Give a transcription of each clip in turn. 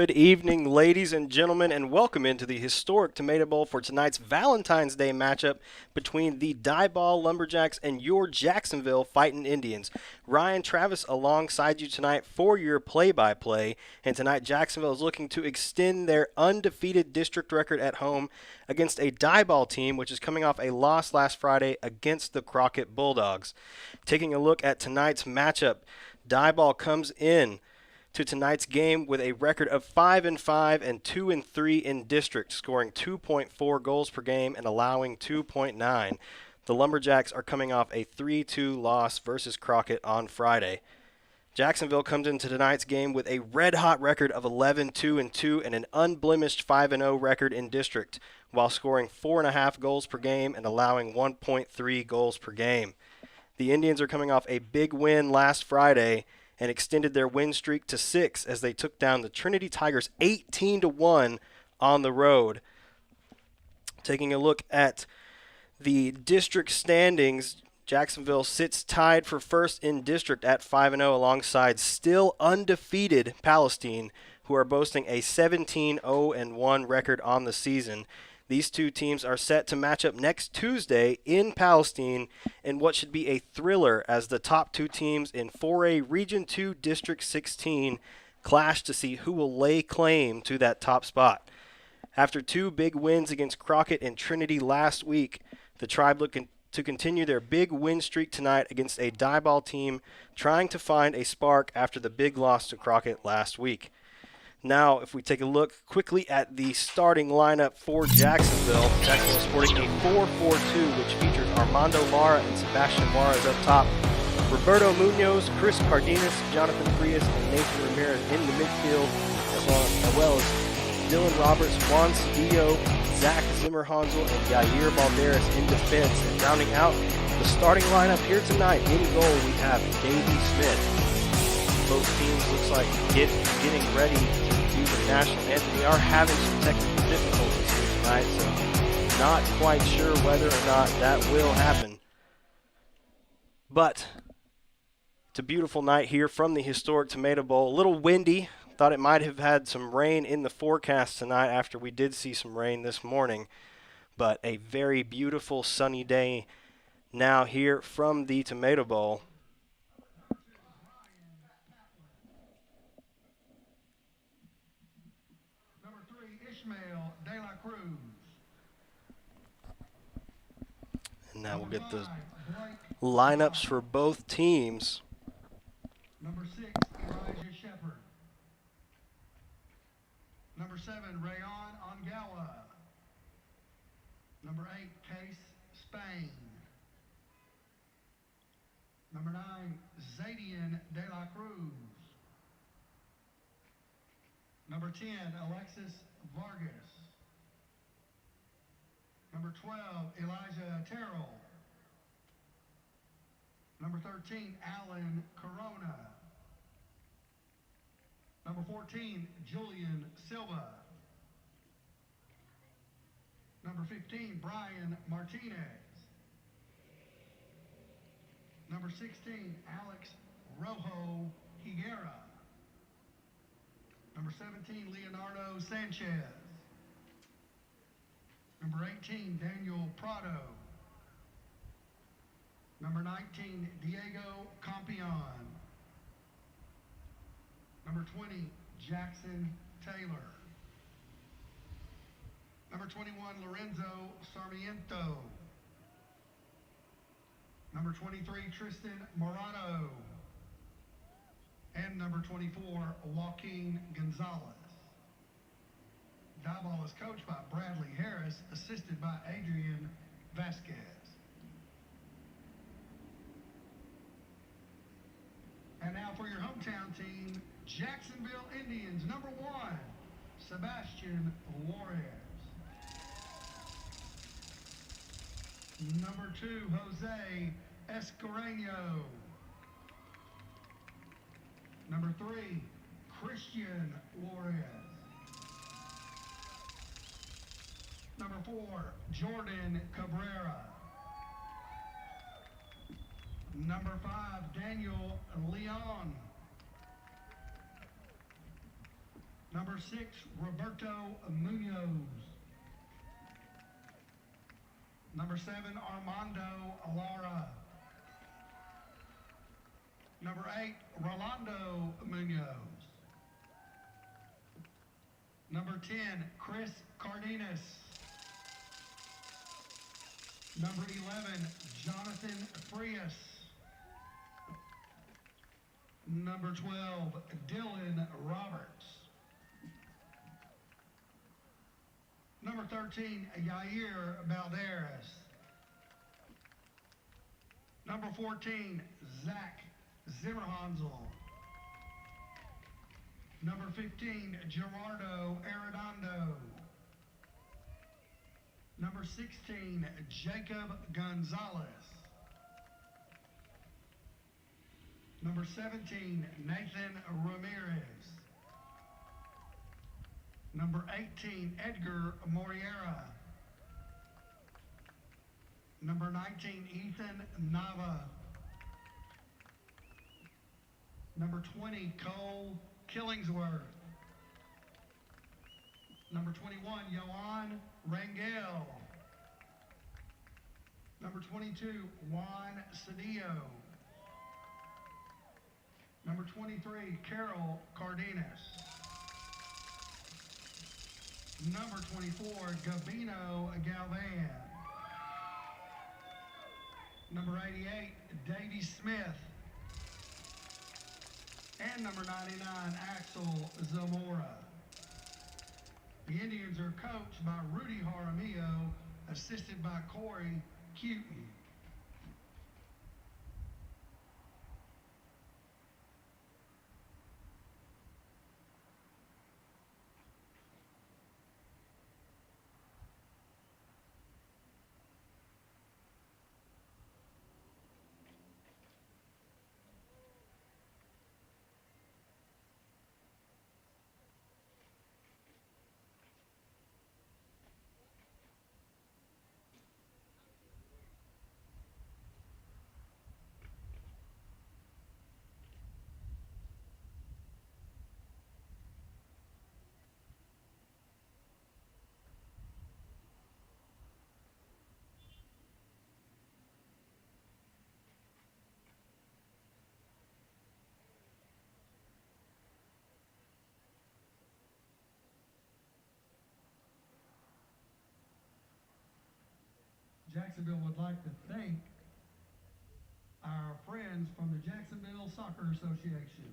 Good evening, ladies and gentlemen, and welcome into the historic Tomato Bowl for tonight's Valentine's Day matchup between the Diboll Lumberjacks and your Jacksonville Fighting Indians. Ryan Travis alongside you tonight for your play-by-play, and tonight Jacksonville is looking to extend their undefeated district record at home against a Diboll team which is coming off a loss last Friday against the Crockett Bulldogs. Taking a look at tonight's matchup, Diboll comes in to tonight's game with a record of 5-5 and 2-3 in district, scoring 2.4 goals per game and allowing 2.9. The Lumberjacks are coming off a 3-2 loss versus Crockett on Friday. Jacksonville comes into tonight's game with a red-hot record of 11-2-2 and an unblemished 5-0 record in district, while scoring 4.5 goals per game and allowing 1.3 goals per game. The Indians are coming off a big win last Friday and extended their win streak to 6 as they took down the Trinity Tigers 18-1 on the road. Taking a look at the district standings, Jacksonville sits tied for first in district at 5-0 alongside still undefeated Palestine, who are boasting a 17-0-1 record on the season. These two teams are set to match up next Tuesday in Palestine in what should be a thriller as the top two teams in 4A Region 2 District 16 clash to see who will lay claim to that top spot. After two big wins against Crockett and Trinity last week, the Tribe look to continue their big win streak tonight against a Diboll team trying to find a spark after the big loss to Crockett last week. Now, if we take a look quickly at the starting lineup for Jacksonville, Jacksonville sporting a 4-4-2, which features Armando Lara and Sebastian Juarez up top, Roberto Munoz, Chris Cardenas, Jonathan Frias, and Nathan Ramirez in the midfield, as well as Dylan Roberts, Juan Cedillo, Zach Zimmer-Hansel, and Yair Balderas in defense. And rounding out the starting lineup here tonight, in goal we have Davey Smith. Both teams looks like getting ready to do the national anthem. We are having some technical difficulties here tonight, so not quite sure whether or not that will happen. But it's a beautiful night here from the historic Tomato Bowl. A little windy. Thought it might have had some rain in the forecast tonight after we did see some rain this morning. But a very beautiful sunny day now here from the Tomato Bowl. And now we'll get the lineups for both teams. Number 6, Elijah Shepard. Number 7, Rayon Angala. Number 8, Case Spain. Number 9, Zadian De La Cruz. Number 10, Alexis Vargas. Number 12, Elijah Terrell. Number 13, Alan Corona. Number 14, Julian Silva. Number 15, Brian Martinez. Number 16, Alex Rojo Higuera. Number 17, Leonardo Sanchez. Number 18, Daniel Prado. Number 19, Diego Campion. Number 20, Jackson Taylor. Number 21, Lorenzo Sarmiento. Number 23, Tristan Morano. And number 24, Joaquin Gonzalez. Diboll is coached by Bradley Harris, assisted by Adrian Vasquez. And now for your hometown team, Jacksonville Indians, number 1, Sebastian Juarez. Number 2, Jose Escareno. Number 3, Christian Juarez. Number 4, Jordan Cabrera. Number 5, Daniel Leon. Number 6, Roberto Munoz. Number 7, Armando Lara. Number 8, Rolando Munoz. Number 10, Chris Cardenas. Number 11, Jonathan Frias. Number 12, Dylan Roberts. Number 13, Yair Valderas. Number 14, Zach Zimmerhansel. Number 15, Gerardo Arredondo. Number 16, Jacob Gonzalez. Number 17, Nathan Ramirez. Number 18, Edgar Moriera. Number 19, Ethan Nava. Number 20, Cole Killingsworth. Number 21, Yohan Rangel. Number 22, Juan Cedillo. Number 23, Carol Cardenas. Number 24, Gabino Galvan. Number 88, Davey Smith. And number 99, Axel Zamora. The Indians are coached by Rudy Jaramillo, assisted by Corey Cuton. Jacksonville would like to thank our friends from the Jacksonville Soccer Association.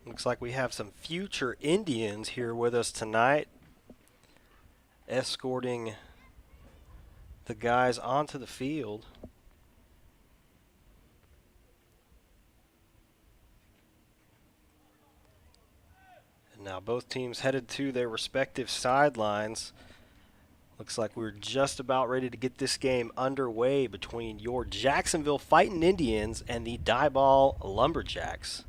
Looks like we have some future Indians here with us tonight, escorting the guys onto the field. And now both teams headed to their respective sidelines. Looks like we're just about ready to get this game underway between your Jacksonville Fighting Indians and the Diboll Lumberjacks.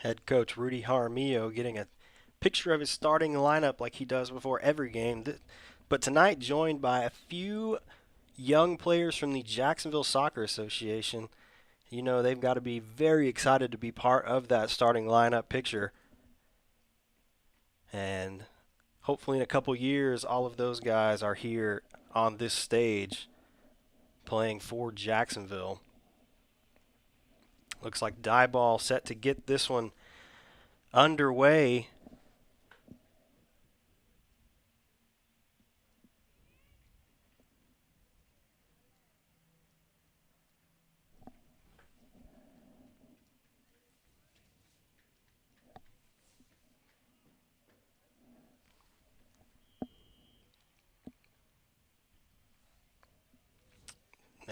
Head coach Rudy Jaramillo getting a picture of his starting lineup like he does before every game. But tonight joined by a few young players from the Jacksonville Soccer Association. You know, they've got to be very excited to be part of that starting lineup picture. And hopefully in a couple years, all of those guys are here on this stage playing for Jacksonville. Looks like Diboll set to get this one underway.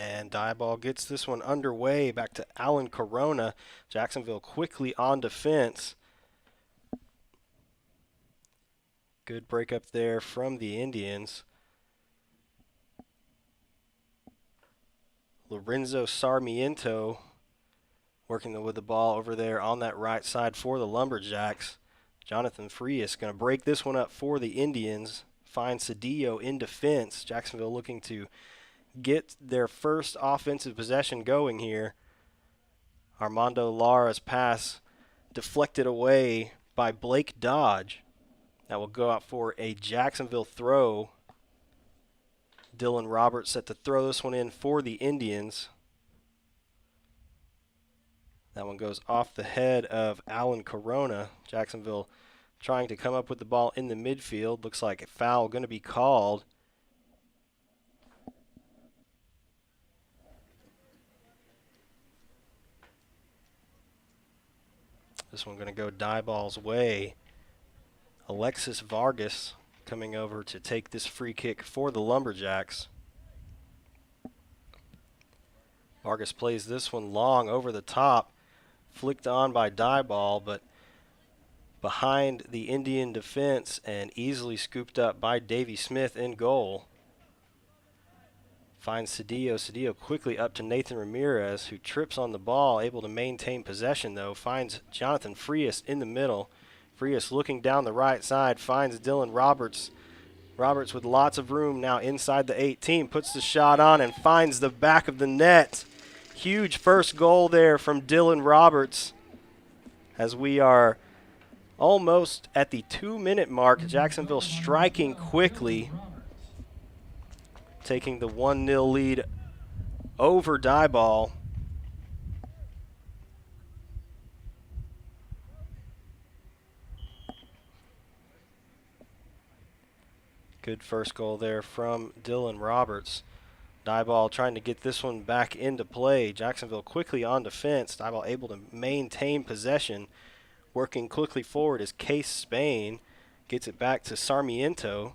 And Diboll gets this one underway. Back to Alan Corona. Jacksonville quickly on defense. Good break up there from the Indians. Lorenzo Sarmiento working with the ball over there on that right side for the Lumberjacks. Jonathan Frias going to break this one up for the Indians. Finds Cedillo in defense. Jacksonville looking to get their first offensive possession going here. Armando Lara's pass deflected away by Blake Dodge. That will go out for a Jacksonville throw. Dylan Roberts set to throw this one in for the Indians. That one goes off the head of Alan Corona. Jacksonville trying to come up with the ball in the midfield. Looks like a foul going to be called. This one going to go Diboll's way. Alexis Vargas coming over to take this free kick for the Lumberjacks. Vargas plays this one long over the top. Flicked on by Diboll, but behind the Indian defense and easily scooped up by Davey Smith in goal. Finds Cedillo. Cedillo quickly up to Nathan Ramirez, who trips on the ball, able to maintain possession, though. Finds Jonathan Frias in the middle. Frias looking down the right side, finds Dylan Roberts. Roberts with lots of room now inside the 18, puts the shot on and finds the back of the net. Huge first goal there from Dylan Roberts. As we are almost at the 2-minute mark, Jacksonville striking quickly, taking the 1-0 lead over Diboll. Good first goal there from Dylan Roberts. Diboll trying to get this one back into play. Jacksonville quickly on defense. Diboll able to maintain possession. Working quickly forward is Case Spain. Gets it back to Sarmiento.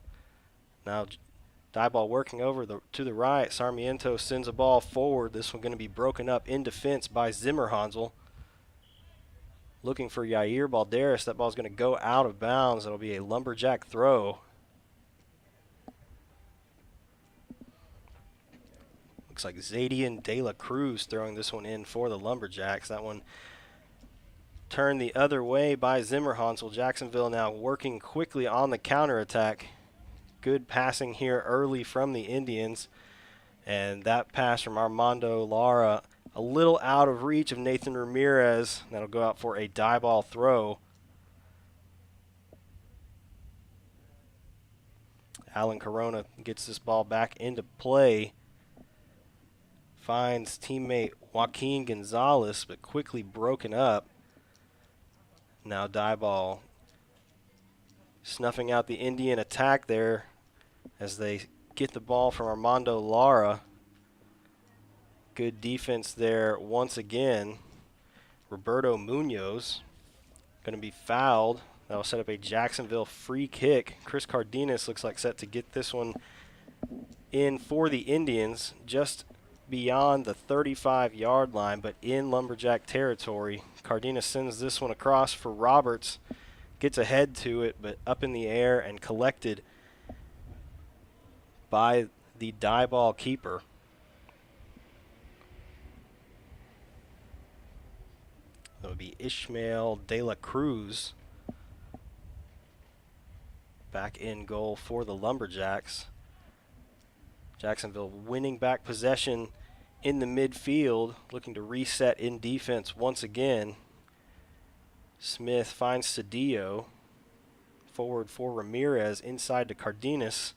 Now Diboll working over to the right. Sarmiento sends a ball forward. This one going to be broken up in defense by Zimmerhansel. Looking for Yair Balderas. That ball's going to go out of bounds. It'll be a Lumberjack throw. Looks like Zadian De La Cruz throwing this one in for the Lumberjacks. That one turned the other way by Zimmerhansel. Jacksonville now working quickly on the counterattack. Good passing here early from the Indians. And that pass from Armando Lara a little out of reach of Nathan Ramirez. That'll go out for a Diboll throw. Alan Corona gets this ball back into play. Finds teammate Joaquin Gonzalez, but quickly broken up. Now Diboll snuffing out the Indian attack there as they get the ball from Armando Lara. Good defense there once again. Roberto Munoz going to be fouled. That'll set up a Jacksonville free kick. Chris Cardenas looks like set to get this one in for the Indians, just beyond the 35-yard line, but in Lumberjack territory. Cardenas sends this one across for Roberts. Gets ahead to it, but up in the air and collected by the Diboll keeper. So would be Ishmael De La Cruz back in goal for the Lumberjacks. Jacksonville winning back possession in the midfield, looking to reset in defense once again. Smith finds Cedillo. Forward for Ramirez, inside to Cardenas.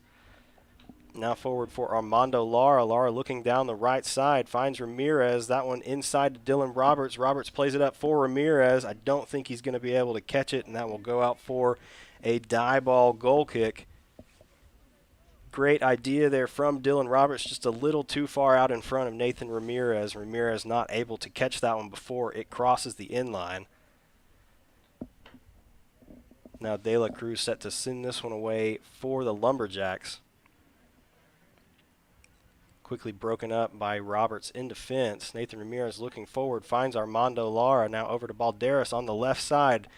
Now forward for Armando Lara. Lara looking down the right side, finds Ramirez. That one inside to Dylan Roberts. Roberts plays it up for Ramirez. I don't think he's going to be able to catch it, and that will go out for a Diboll goal kick. Great idea there from Dylan Roberts, just a little too far out in front of Nathan Ramirez. Ramirez not able to catch that one before it crosses the inline. Now De La Cruz set to send this one away for the Lumberjacks. Quickly broken up by Roberts in defense. Nathan Ramirez looking forward, finds Armando Lara. Now over to Balderas on the left side.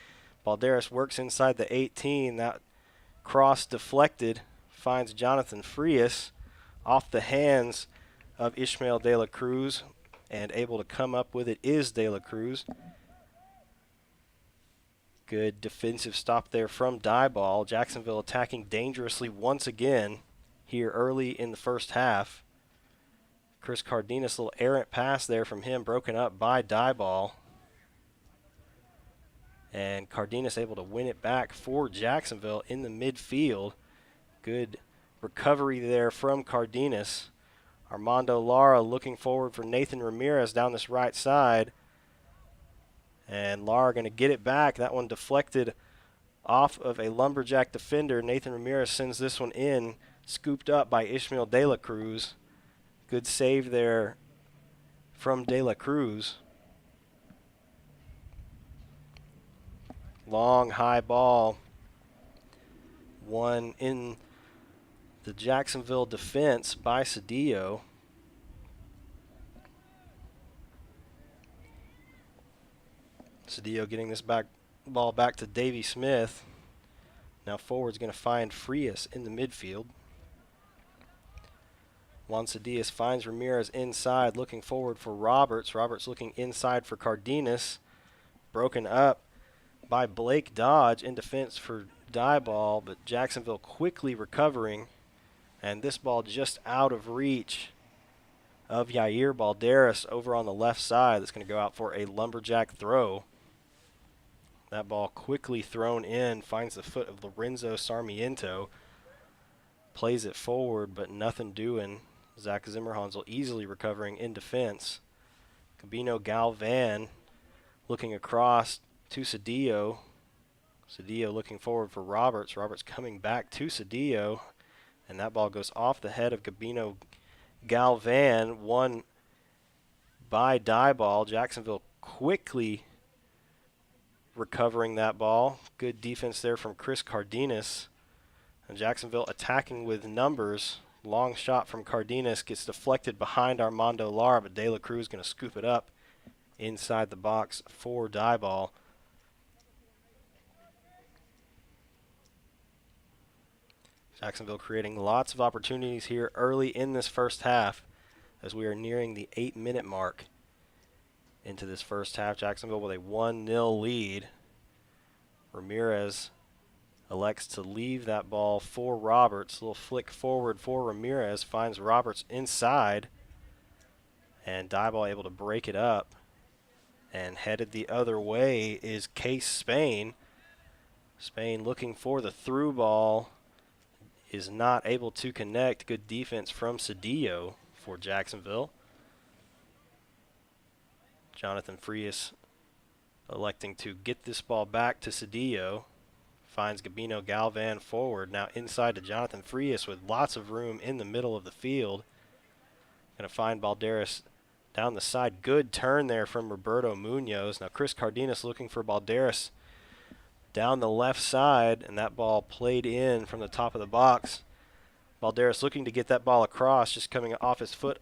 Balderas works inside the 18. That cross deflected. Finds Jonathan Frias off the hands of Ishmael De La Cruz, and able to come up with it is De La Cruz. Good defensive stop there from Diboll. Jacksonville attacking dangerously once again here early in the first half. Chris Cardenas, little errant pass there from him, broken up by Diboll. And Cardenas able to win it back for Jacksonville in the midfield. Good recovery there from Cardenas. Armando Lara looking forward for Nathan Ramirez down this right side. And Lara going to get it back. That one deflected off of a Lumberjack defender. Nathan Ramirez sends this one in, scooped up by Ishmael De La Cruz. Good save there from De La Cruz. Long, high ball. One in the Jacksonville defense by Cedillo. Cedillo getting this ball back to Davey Smith. Now forward's going to find Frias in the midfield. Juan Cedillo finds Ramirez inside, looking forward for Roberts. Roberts looking inside for Cardenas. Broken up by Blake Dodge in defense for Diboll, but Jacksonville quickly recovering. And this ball just out of reach of Yair Balderas over on the left side. That's going to go out for a Lumberjack throw. That ball quickly thrown in, finds the foot of Lorenzo Sarmiento. Plays it forward, but nothing doing. Zach Zimmerhansel easily recovering in defense. Gabino Galvan looking across to Cedillo. Cedillo looking forward for Roberts. Roberts coming back to Cedillo. And that ball goes off the head of Gabino Galvan. Won by Diboll. Jacksonville quickly recovering that ball. Good defense there from Chris Cardenas. And Jacksonville attacking with numbers. Long shot from Cardenas gets deflected behind Armando Lara, but De La Cruz going to scoop it up inside the box for Diboll. Jacksonville creating lots of opportunities here early in this first half as we are nearing the 8-minute mark into this first half. Jacksonville with a 1-0 lead. Ramirez elects to leave that ball for Roberts. A little flick forward for Ramirez. Finds Roberts inside. And Diboll able to break it up. And headed the other way is Case Spain. Spain looking for the through ball. Is not able to connect. Good defense from Cedillo for Jacksonville. Jonathan Frias electing to get this ball back to Cedillo. Finds Gabino Galvan forward. Now inside to Jonathan Frias with lots of room in the middle of the field. Going to find Balderas down the side. Good turn there from Roberto Munoz. Now Chris Cardenas looking for Balderas down the left side, and that ball played in from the top of the box. Balderas looking to get that ball across, just coming off his foot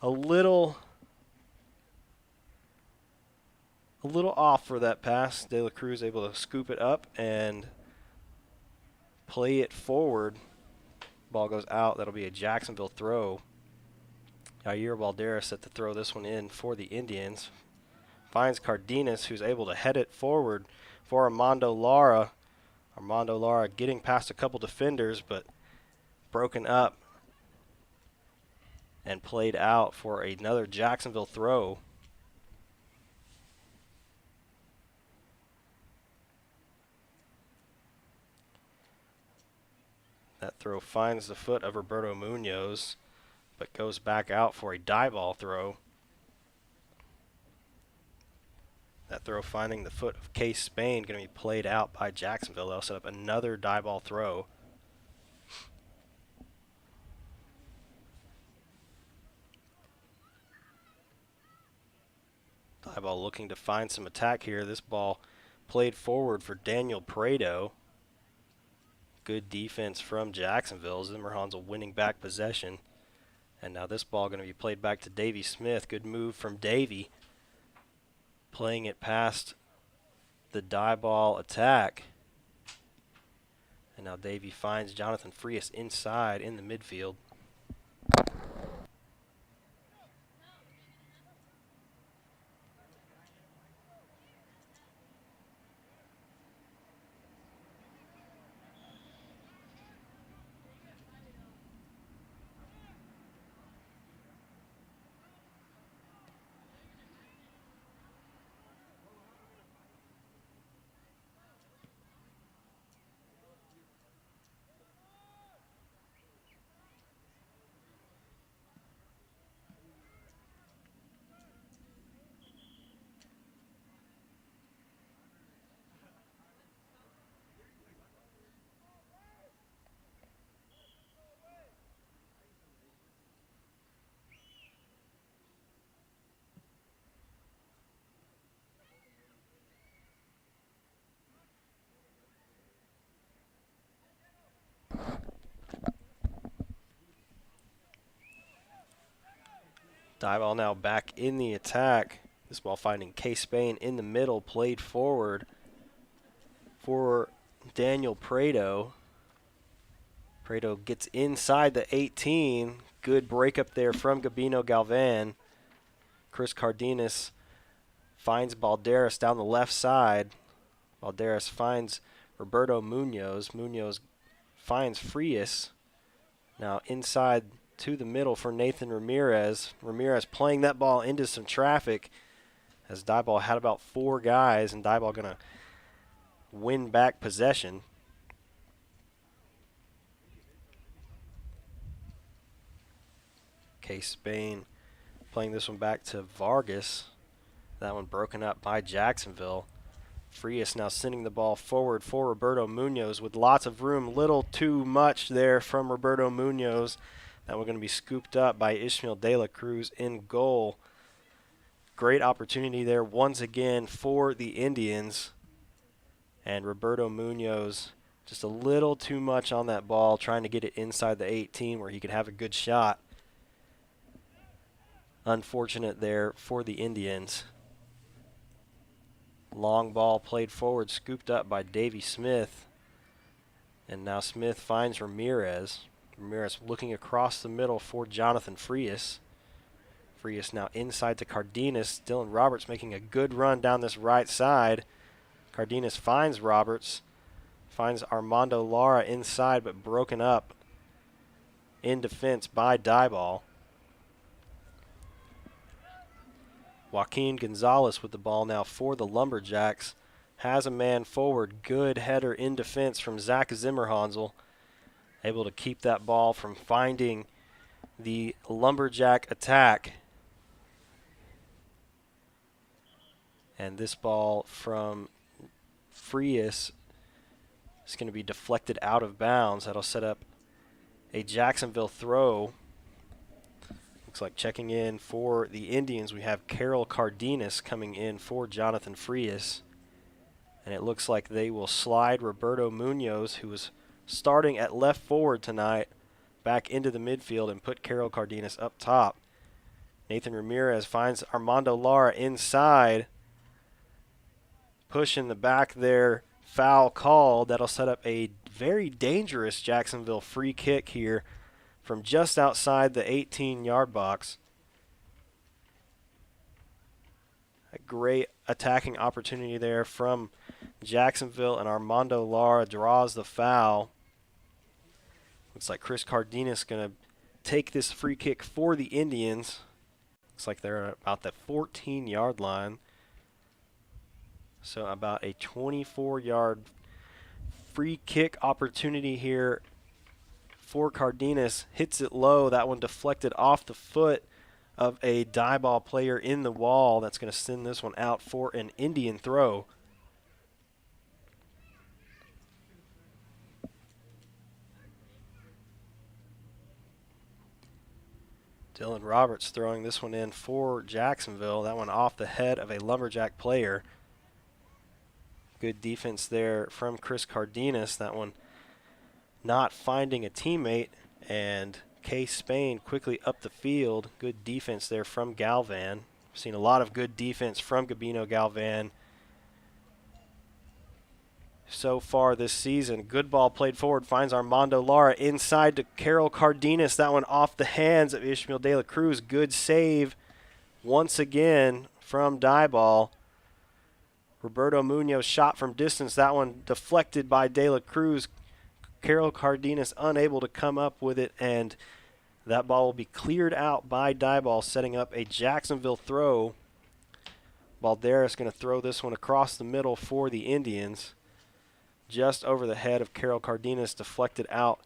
a little off for that pass. De La Cruz able to scoop it up and play it forward. Ball goes out. That'll be a Jacksonville throw. Jair Balderas set to throw this one in for the Indians. finds Cardenas, who's able to head it forward for Armando Lara. Armando Lara getting past a couple defenders, but broken up and played out for another Jacksonville throw. That throw finds the foot of Roberto Munoz, but goes back out for a Diboll throw. That throw finding the foot of Case Spain, going to be played out by Jacksonville. They'll set up another Diboll throw. Diboll looking to find some attack here. This ball played forward for Daniel Prado. Good defense from Jacksonville. Zimmerhansel winning back possession. And now this ball going to be played back to Davey Smith. Good move from Davey. Playing it past the Diboll attack. And now Davey finds Jonathan Frias inside in the midfield. Diboll now back in the attack. This ball finding Case Spain in the middle, played forward for Daniel Prado. Prado gets inside the 18. Good break up there from Gabino Galvan. Chris Cardenas finds Balderas down the left side. Balderas finds Roberto Munoz. Munoz finds Frias. Now inside to the middle for Nathan Ramirez. Ramirez playing that ball into some traffic as Diboll had about 4 guys, and Diboll going to win back possession. Case Spain playing this one back to Vargas. That one broken up by Jacksonville. Frias now sending the ball forward for Roberto Munoz with lots of room. Little too much there from Roberto Munoz. That we're going to be scooped up by Ishmael De La Cruz in goal. Great opportunity there once again for the Indians. And Roberto Munoz just a little too much on that ball, trying to get it inside the 18 where he could have a good shot. Unfortunate there for the Indians. Long ball played forward, scooped up by Davey Smith. And now Smith finds Ramirez. Ramirez looking across the middle for Jonathan Frias. Frias now inside to Cardenas. Dylan Roberts making a good run down this right side. Cardenas finds Roberts. Finds Armando Lara inside, but broken up in defense by Diboll. Joaquin Gonzalez with the ball now for the Lumberjacks. Has a man forward. Good header in defense from Zach Zimmerhansel. Able to keep that ball from finding the Lumberjack attack. And this ball from Frias is going to be deflected out of bounds. That'll set up a Jacksonville throw. Looks like checking in for the Indians, we have Carol Cardenas coming in for Jonathan Frias. And it looks like they will slide Roberto Munoz, who was starting at left forward tonight, back into the midfield and put Carol Cardenas up top. Nathan Ramirez finds Armando Lara inside. Push in the back there, foul called. That'll set up a very dangerous Jacksonville free kick here from just outside the 18-yard box. A Great attacking opportunity there from Jacksonville, and Armando Lara draws the foul. Looks like Chris Cardenas going to take this free kick for the Indians. Looks like they're about the 14-yard line. So about a 24-yard free kick opportunity here for Cardenas. Hits it low. That one deflected off the foot of a Diboll player in the wall. That's going to send this one out for an Indian throw. Dylan Roberts throwing this one in for Jacksonville. That one off the head of a Lumberjack player. Good defense there from Chris Cardenas. That one not finding a teammate, and Case Spain quickly up the field. Good defense there from Galvan. Seen a lot of good defense from Gabino Galvan so far this season. Good ball played forward, finds Armando Lara inside to Carol Cardenas. That one off the hands of Ishmael De La Cruz. Good save once again from Diboll. Roberto Munoz shot from distance. That one deflected by De La Cruz. Carol Cardenas unable to come up with it, and that ball will be cleared out by Diboll, setting up a Jacksonville throw. Balderas going to throw this one across the middle for the Indians. Just over the head of Carol Cardenas, deflected out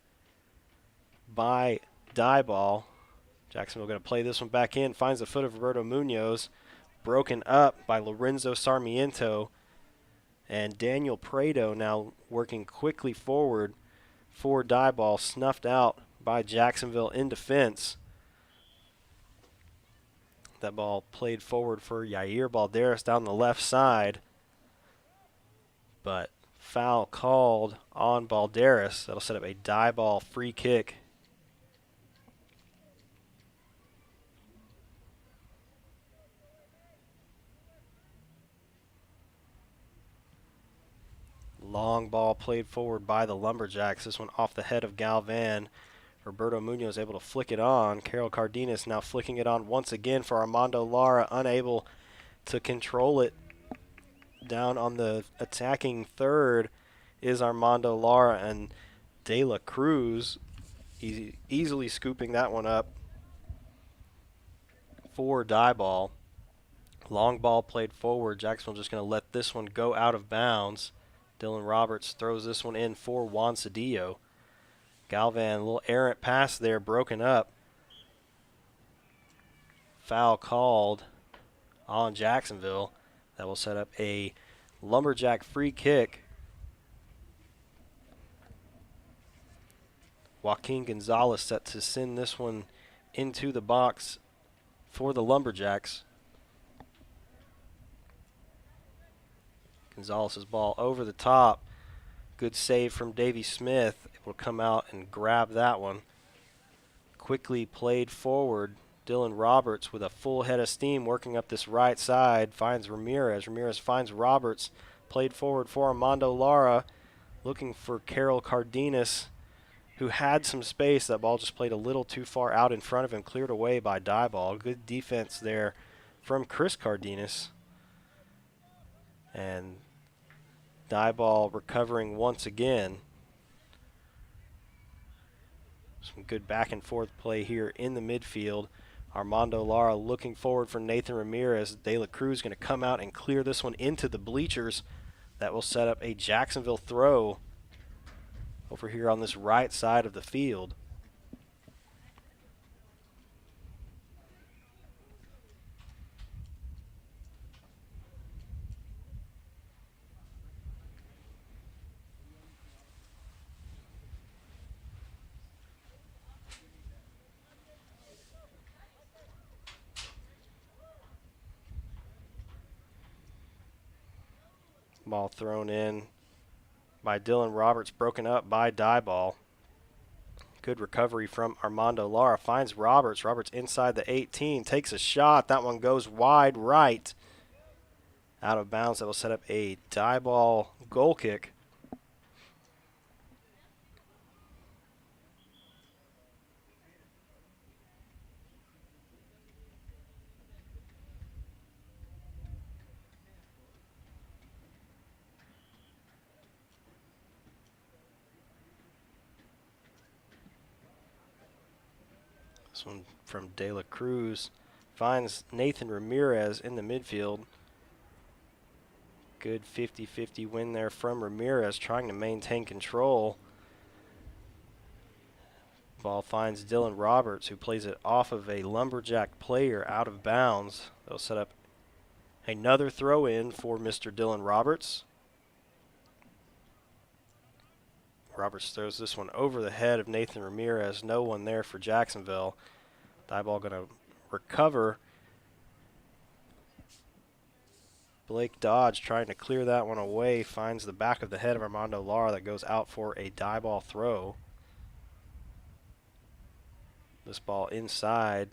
by Diboll. Jacksonville going to play this one back in, finds the foot of Roberto Munoz. Broken up by Lorenzo Sarmiento. And Daniel Prado now working quickly forward for Diboll, snuffed out by Jacksonville in defense. That ball played forward for Yair Balderas down the left side. But foul called on Balderas. That'll set up a Diboll free kick. Long ball played forward by the Lumberjacks. This one off the head of Galvan. Roberto Munoz able to flick it on. Carol Cardenas now flicking it on once again for Armando Lara, unable to control it. Down on the attacking third is Armando Lara, and De La Cruz easily scooping that one up for Diboll. Long ball played forward. Jacksonville just going to let this one go out of bounds. Dylan Roberts throws this one in for Juan Cedillo. Galvan, a little errant pass there, broken up. Foul called on Jacksonville. That will set up a Lumberjack free kick. Joaquin Gonzalez set to send this one into the box for the Lumberjacks. Gonzalez's ball over the top. Good save from Davey Smith. Able to come out and grab that one. Quickly played forward. Dylan Roberts with a full head of steam working up this right side. Finds Ramirez. Ramirez finds Roberts. Played forward for Armando Lara. Looking for Carol Cardenas, who had some space. That ball just played a little too far out in front of him. Cleared away by Diboll. Good defense there from Chris Cardenas. And Diboll recovering once again. Some good back and forth play here in the midfield. Armando Lara looking forward for Nathan Ramirez. De La Cruz going to come out and clear this one into the bleachers. That will set up a Jacksonville throw over here on this right side of the field. Ball thrown in by Dylan Roberts, broken up by Diboll. Good recovery from Armando Lara. Finds Roberts. Roberts inside the 18. Takes a shot. That one goes wide right. Out of bounds. That will set up a Diboll goal kick. This one from De La Cruz. Finds Nathan Ramirez in the midfield. Good 50-50 win there from Ramirez, trying to maintain control. Ball finds Dylan Roberts, who plays it off of a Lumberjack player out of bounds. They'll set up another throw in for Mr. Dylan Roberts. Roberts throws this one over the head of Nathan Ramirez. No one there for Jacksonville. Diboll going to recover. Blake Dodge trying to clear that one away. Finds the back of the head of Armando Lara that goes out for a Diboll throw. This ball inside.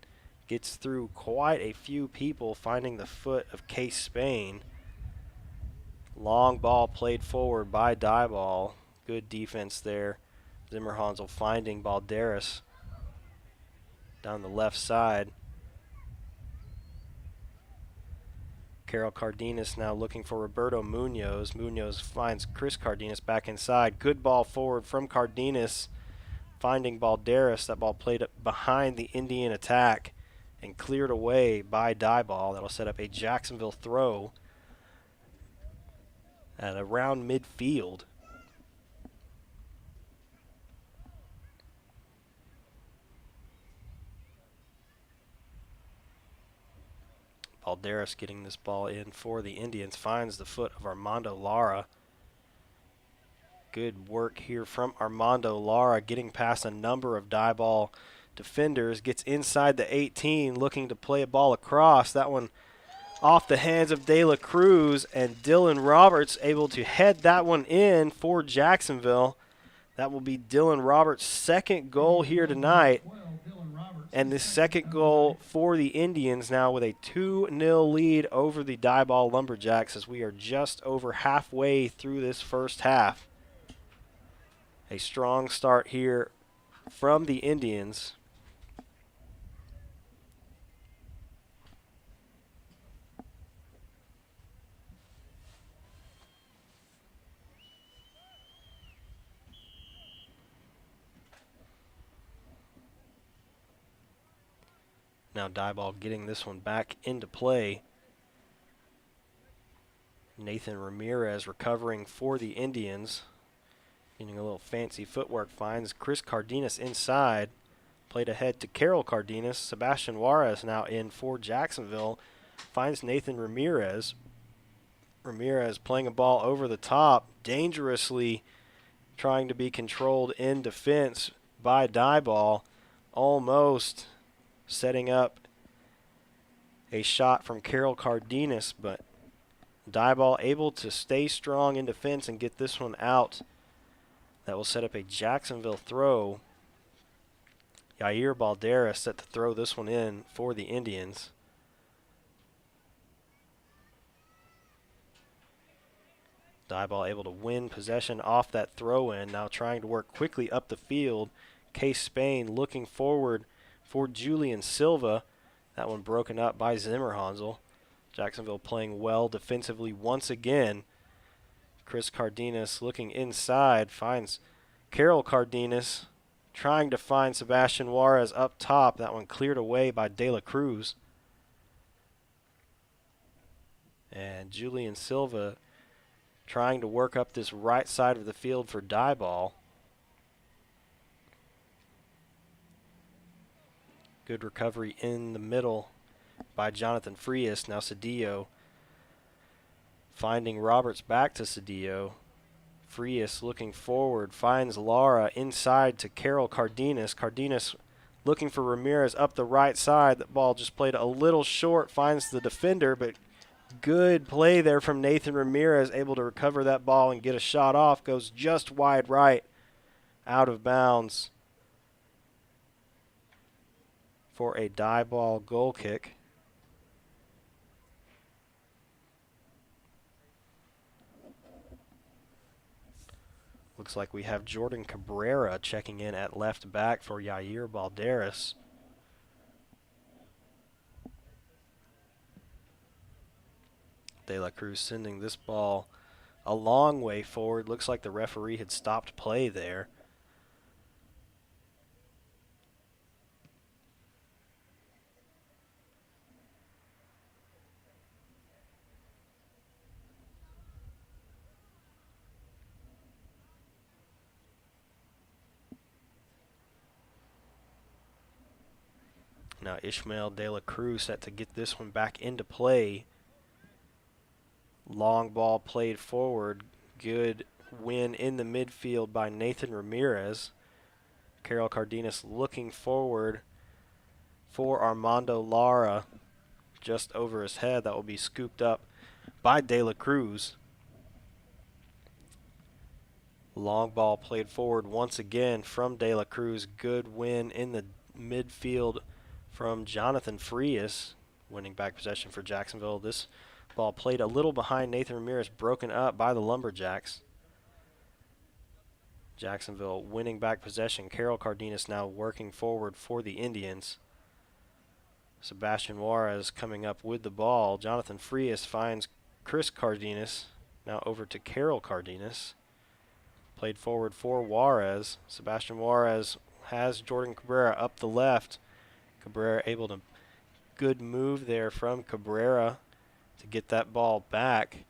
Gets through quite a few people, finding the foot of Case Spain. Long ball played forward by Diboll. Good defense there. Zimmerhansel finding Balderas down the left side. Carol Cardenas now looking for Roberto Munoz. Munoz finds Chris Cardenas back inside. Good ball forward from Cardenas, finding Balderas. That ball played up behind the Indian attack and cleared away by Diboll. That'll set up a Jacksonville throw at around midfield. Balderas getting this ball in for the Indians. Finds the foot of Armando Lara. Good work here from Armando Lara, getting past a number of Diboll defenders. Gets inside the 18, looking to play a ball across. That one off the hands of De La Cruz, and Dylan Roberts able to head that one in for Jacksonville. That will be Dylan Roberts' second goal here tonight. And the second goal for the Indians now with a 2-0 lead over the Diboll Lumberjacks as we are just over halfway through this first half. A strong start here from the Indians. Now Diboll getting this one back into play. Nathan Ramirez recovering for the Indians. Getting a little fancy footwork, finds Chris Cardenas inside. Played ahead to Carol Cardenas. Sebastian Juarez now in for Jacksonville. Finds Nathan Ramirez. Ramirez playing a ball over the top, dangerously trying to be controlled in defense by Diboll. Almost setting up a shot from Carol Cardenas, but Diboll able to stay strong in defense and get this one out. That will set up a Jacksonville throw. Yair Balderas set to throw this one in for the Indians. Diboll able to win possession off that throw in. Now trying to work quickly up the field. Case Spain looking forward for Julian Silva. That one broken up by Zimmerhansel. Jacksonville playing well defensively once again. Chris Cardenas looking inside, finds Carol Cardenas, trying to find Sebastian Juarez up top. That one cleared away by De La Cruz. And Julian Silva trying to work up this right side of the field for Diboll. Good recovery in the middle by Jonathan Frias. Now Cedillo finding Roberts back to Cedillo. Frias looking forward, finds Lara inside to Carol Cardenas. Cardenas looking for Ramirez up the right side. That ball just played a little short, finds the defender, but good play there from Nathan Ramirez, able to recover that ball and get a shot off. Goes just wide right, out of bounds for a Diboll goal kick. Looks like we have Jordan Cabrera checking in at left back for Yair Balderas. De La Cruz sending this ball a long way forward. Looks like the referee had stopped play there. Now Ishmael De La Cruz set to get this one back into play. Long ball played forward. Good win in the midfield by Nathan Ramirez. Carol Cardenas looking forward for Armando Lara. Just over his head. That will be scooped up by De La Cruz. Long ball played forward once again from De La Cruz. Good win in the midfield from Jonathan Frias, winning back possession for Jacksonville. This ball played a little behind Nathan Ramirez, broken up by the Lumberjacks. Jacksonville winning back possession. Carol Cardenas now working forward for the Indians. Sebastian Juarez coming up with the ball. Jonathan Frias finds Chris Cardenas. Now over to Carol Cardenas. Played forward for Juarez. Sebastian Juarez has Jordan Cabrera up the left. Cabrera able to, good move there from Cabrera to get that ball back.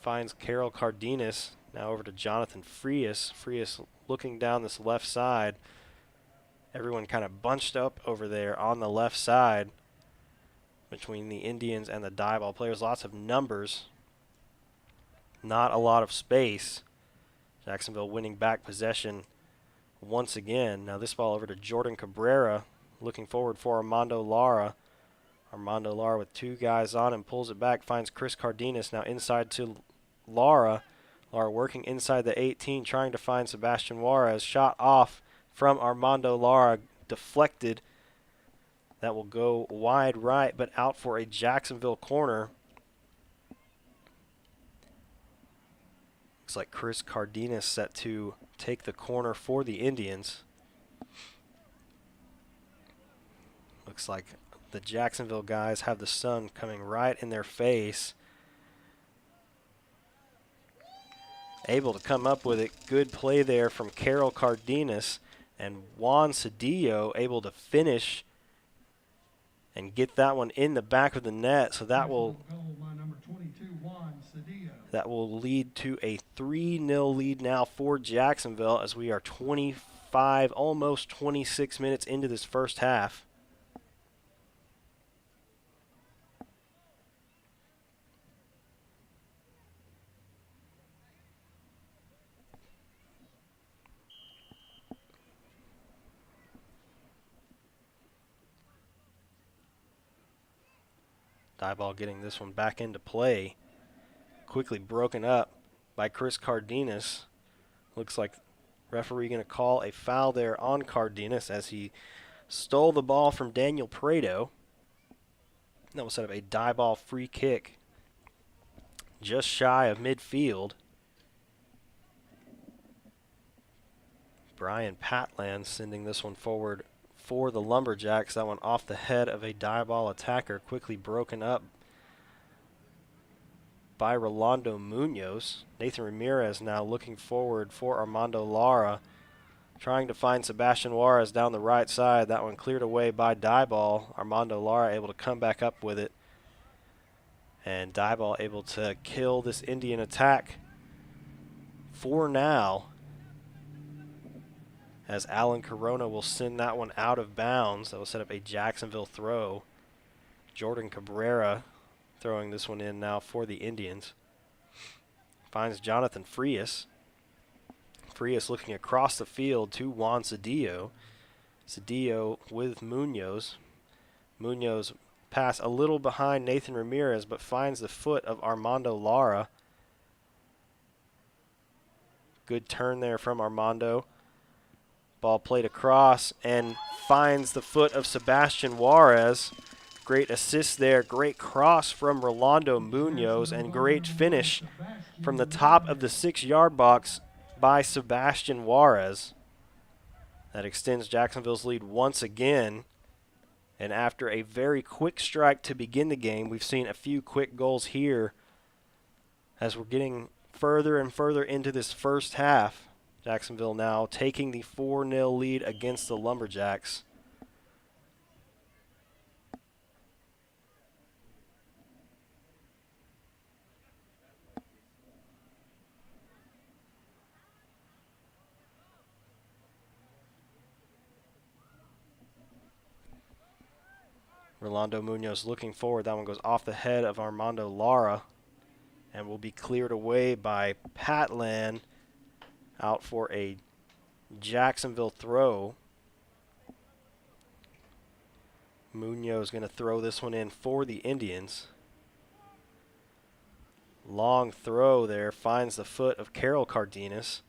Finds Carol Cardenas. Now over to Jonathan Frias. Frias looking down this left side. Everyone kind of bunched up over there on the left side between the Indians and the Diboll players. Lots of numbers. Not a lot of space. Jacksonville winning back possession once again. Now this ball over to Jordan Cabrera. Looking forward for Armando Lara. Armando Lara with two guys on him. Pulls it back. Finds Chris Cardenas. Now inside to Lara. Lara working inside the 18. Trying to find Sebastian Juarez. Shot off from Armando Lara. Deflected. That will go wide right, but out for a Jacksonville corner. Looks like Chris Cardenas set to take the corner for the Indians. Looks like the Jacksonville guys have the sun coming right in their face. Able to come up with it. Good play there from Carol Cardenas. And Juan Cedillo able to finish and get that one in the back of the net. So that will lead to a 3-0 lead now for Jacksonville as we are 25, almost 26 minutes into this first half. Diboll getting this one back into play. Quickly broken up by Chris Cardenas. Looks like referee going to call a foul there on Cardenas as he stole the ball from Daniel Prado. That will set up a Diboll free kick just shy of midfield. Brian Patland sending this one forward for the Lumberjacks. That one off the head of a Diboll attacker, quickly broken up by Rolando Munoz. Nathan Ramirez now looking forward for Armando Lara, trying to find Sebastian Juarez down the right side. That one cleared away by Diboll. Armando Lara able to come back up with it. And Diboll able to kill this Indian attack for now, as Alan Corona will send that one out of bounds. That will set up a Jacksonville throw. Jordan Cabrera throwing this one in now for the Indians. Finds Jonathan Frias. Frias looking across the field to Juan Cedillo. Cedillo with Munoz. Munoz pass a little behind Nathan Ramirez, but finds the foot of Armando Lara. Good turn there from Armando. Ball played across and finds the foot of Sebastian Juarez. Great assist there. Great cross from Rolando Munoz and great finish from the top of the 6-yard box by Sebastian Juarez. That extends Jacksonville's lead once again. And after a very quick strike to begin the game, we've seen a few quick goals here as we're getting further and further into this first half. Jacksonville now taking the 4-0 lead against the Lumberjacks. Rolando Munoz looking forward. That one goes off the head of Armando Lara and will be cleared away by Patlan out for a Jacksonville throw. Munoz going to throw this one in for the Indians. Long throw there, finds the foot of Carol Cardenas.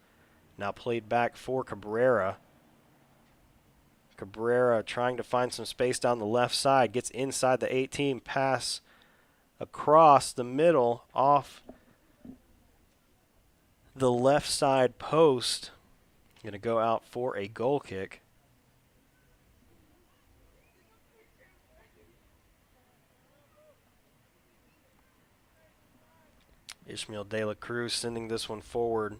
Now played back for Cabrera. Cabrera trying to find some space down the left side, gets inside the 18, pass across the middle off the left side post. Going to go out for a goal kick. Ishmael De La Cruz sending this one forward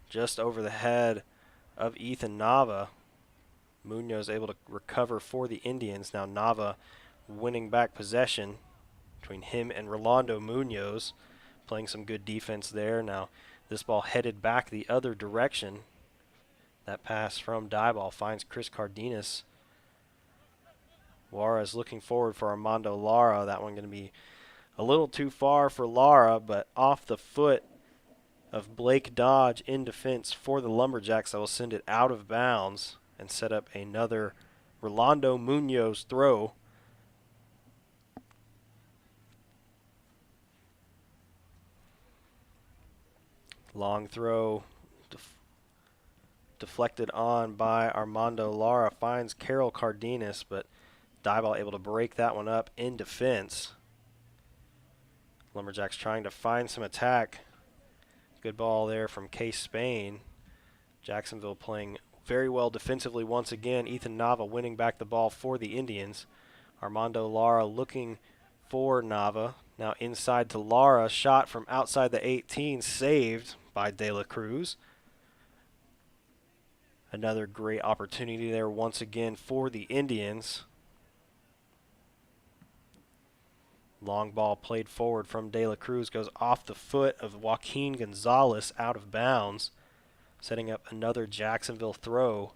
just over the head of Ethan Nava. Munoz able to recover for the Indians. Now Nava winning back possession between him and Rolando Munoz, playing some good defense there. Now this ball headed back the other direction. That pass from Diboll finds Chris Cardenas. Juarez looking forward for Armando Lara. That one going to be a little too far for Lara, but off the foot of Blake Dodge in defense for the Lumberjacks. That will send it out of bounds and set up another Rolando Munoz throw. Long throw deflected on by Armando Lara. Finds Carol Cardenas, but Diboll able to break that one up in defense. Lumberjacks trying to find some attack. Good ball there from Case Spain. Jacksonville playing very well defensively once again. Ethan Nava winning back the ball for the Indians. Armando Lara looking for Nava. Now inside to Lara. Shot from outside the 18, saved by De La Cruz. Another great opportunity there once again for the Indians. Long ball played forward from De La Cruz, goes off the foot of Joaquin Gonzalez out of bounds, setting up another Jacksonville throw.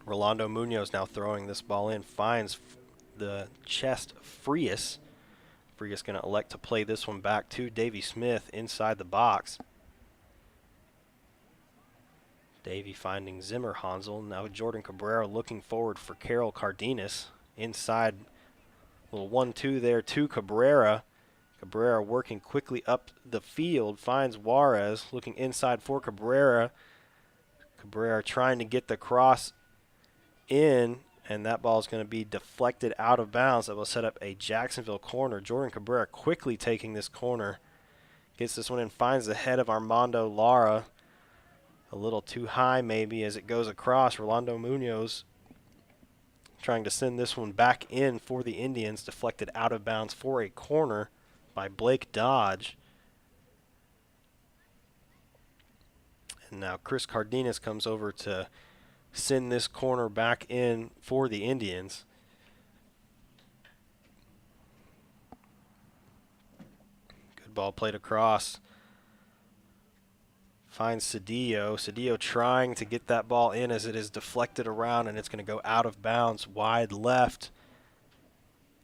Rolando Munoz now throwing this ball in, finds the chest Frias. Frias going to elect to play this one back to Davey Smith inside the box. Davey finding Zimmer Hansel. Now Jordan Cabrera looking forward for Carol Cardenas. Inside, little 1-2 there to Cabrera. Cabrera working quickly up the field, finds Juarez looking inside for Cabrera. Cabrera trying to get the cross in, and that ball is going to be deflected out of bounds. That will set up a Jacksonville corner. Jordan Cabrera quickly taking this corner. Gets this one and finds the head of Armando Lara. A little too high maybe as it goes across. Rolando Munoz trying to send this one back in for the Indians. Deflected out of bounds for a corner by Blake Dodge. And now Chris Cardenas comes over to send this corner back in for the Indians. Good ball played across. Finds Cedillo. Cedillo trying to get that ball in as it is deflected around, and it's going to go out of bounds wide left.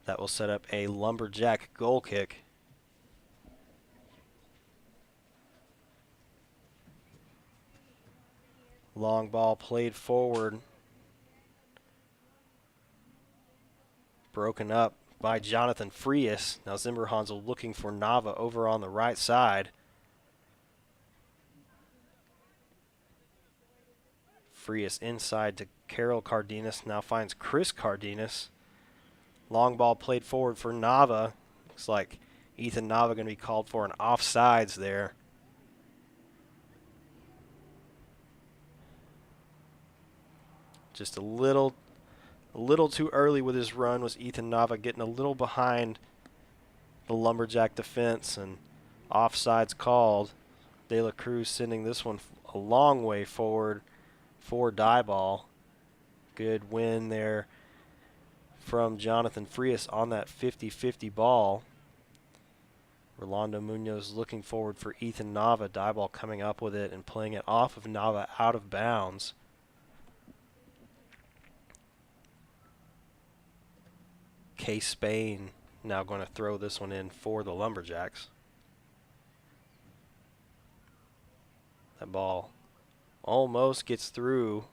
That will set up a Lumberjack goal kick. Long ball played forward. Broken up by Jonathan Frias. Now Zimmer Hansel looking for Nava over on the right side. Frias inside to Carol Cardenas. Now finds Chris Cardenas. Long ball played forward for Nava. Looks like Ethan Nava going to be called for an offsides there. Just a little too early with his run was Ethan Nava, getting a little behind the Lumberjack defense, and offsides called. De La Cruz sending this one a long way forward for Diboll. Good win there from Jonathan Frias on that 50-50 ball. Rolando Munoz looking forward for Ethan Nava. Diboll coming up with it and playing it off of Nava out of bounds. Case Spain now going to throw this one in for the Lumberjacks. That ball almost gets through,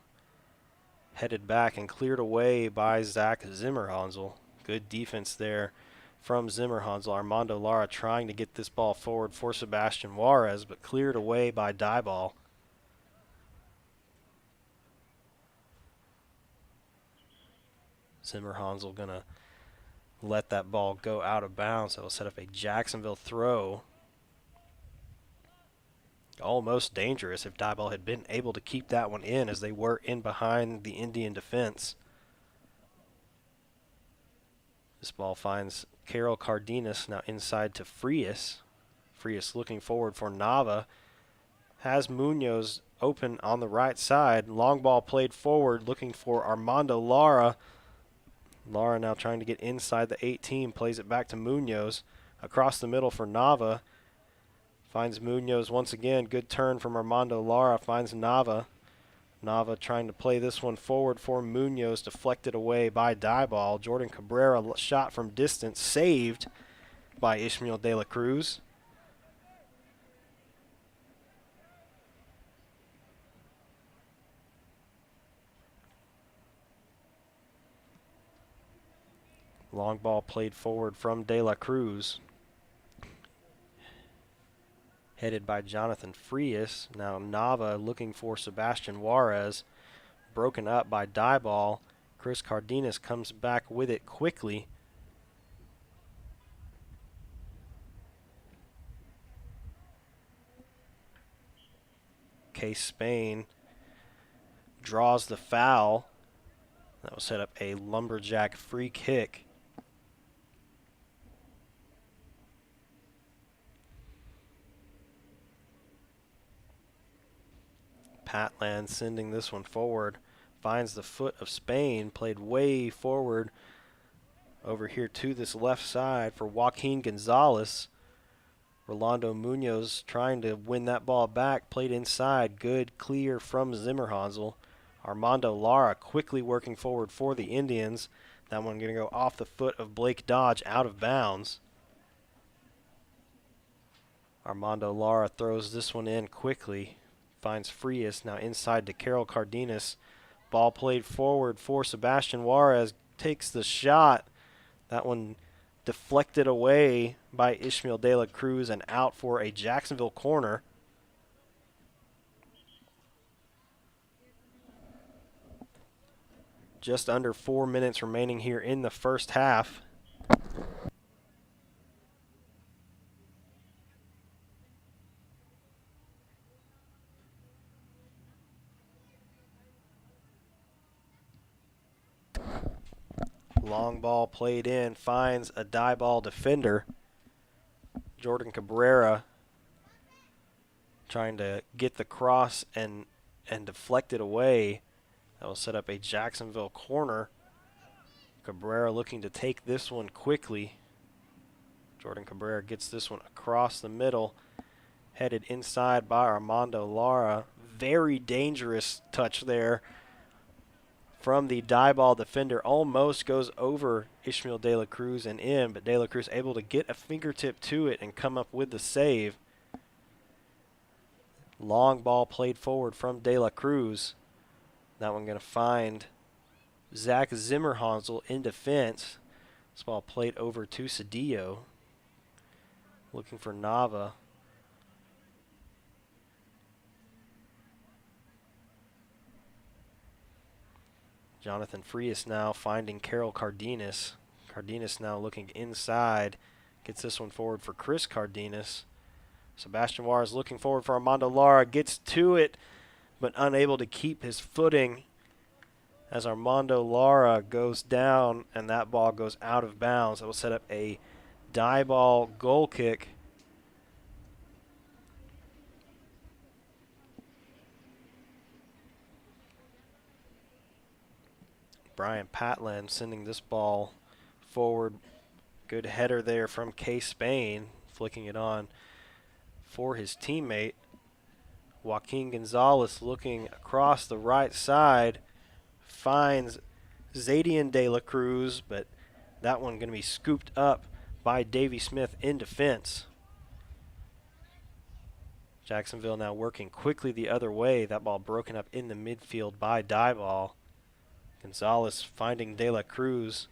headed back and cleared away by Zach Zimmerhansel. Good defense there from Zimmerhansel. Armando Lara trying to get this ball forward for Sebastian Juarez, but cleared away by Diboll. Zimmerhansel going to let that ball go out of bounds. That will set up a Jacksonville throw. Almost dangerous if Diboll had been able to keep that one in, as they were in behind the Indian defense. This ball finds Carol Cardenas now inside to Frias. Frias looking forward for Nava. Has Munoz open on the right side. Long ball played forward looking for Armando Lara. Lara now trying to get inside the 18. Plays it back to Munoz. Across the middle for Nava. Finds Munoz once again. Good turn from Armando Lara. Finds Nava. Nava trying to play this one forward for Munoz. Deflected away by Diboll. Jordan Cabrera shot from distance. Saved by Ishmael de la Cruz. Long ball played forward from de la Cruz. Headed by Jonathan Frias. Now Nava looking for Sebastian Juarez. Broken up by Diboll. Chris Cardenas comes back with it quickly. Case Spain draws the foul. That will set up a Lumberjack free kick. Patland sending this one forward. Finds the foot of Spain. Played way forward over here to this left side for Joaquin Gonzalez. Rolando Munoz trying to win that ball back. Played inside. Good clear from Zimmerhansel. Armando Lara quickly working forward for the Indians. That one going to go off the foot of Blake Dodge, out of bounds. Armando Lara throws this one in quickly. Finds Frias now inside to Carol Cardenas. Ball played forward for Sebastian Juarez. Takes the shot. That one deflected away by Ishmael de la Cruz and out for a Jacksonville corner. Just under 4 minutes remaining here in the first half. Long ball played in, finds a Diboll defender. Jordan Cabrera trying to get the cross and deflect it away. That will set up a Jacksonville corner. Cabrera looking to take this one quickly. Jordan Cabrera gets this one across the middle. Headed inside by Armando Lara. Very dangerous touch there from the Diboll defender. Almost goes over Ishmael de la Cruz and in, but de la Cruz able to get a fingertip to it and come up with the save. Long ball played forward from de la Cruz. That one going to find Zach Zimmerhansel in defense. This ball played over to Cedillo. Looking for Nava. Jonathan Frias now finding Carol Cardenas. Cardenas now looking inside. Gets this one forward for Chris Cardenas. Sebastian Juarez looking forward for Armando Lara. Gets to it, but unable to keep his footing as Armando Lara goes down, and that ball goes out of bounds. That will set up a Diboll goal kick. Brian Patland sending this ball forward. Good header there from K. Spain, flicking it on for his teammate. Joaquin Gonzalez looking across the right side, finds Zadian De La Cruz, but that one going to be scooped up by Davey Smith in defense. Jacksonville now working quickly the other way. That ball broken up in the midfield by Diboll. Gonzalez finding De La Cruz.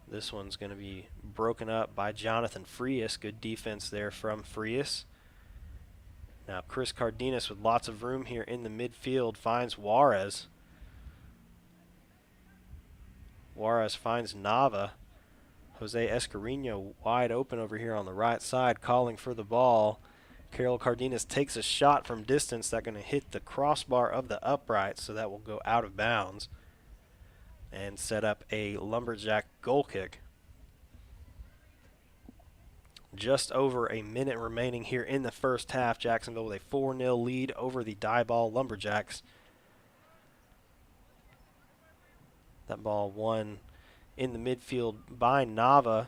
This one's going to be broken up by Jonathan Frias. Good defense there from Frias. Now Chris Cardenas with lots of room here in the midfield finds Juarez. Juarez finds Nava. Jose Escarino wide open over here on the right side, calling for the ball. Carol Cardenas takes a shot from distance that's going to hit the crossbar of the upright, so that will go out of bounds and set up a Lumberjack goal kick. Just over a minute remaining here in the first half. Jacksonville with a 4-0 lead over the Diboll Lumberjacks. That ball won in the midfield by Nava.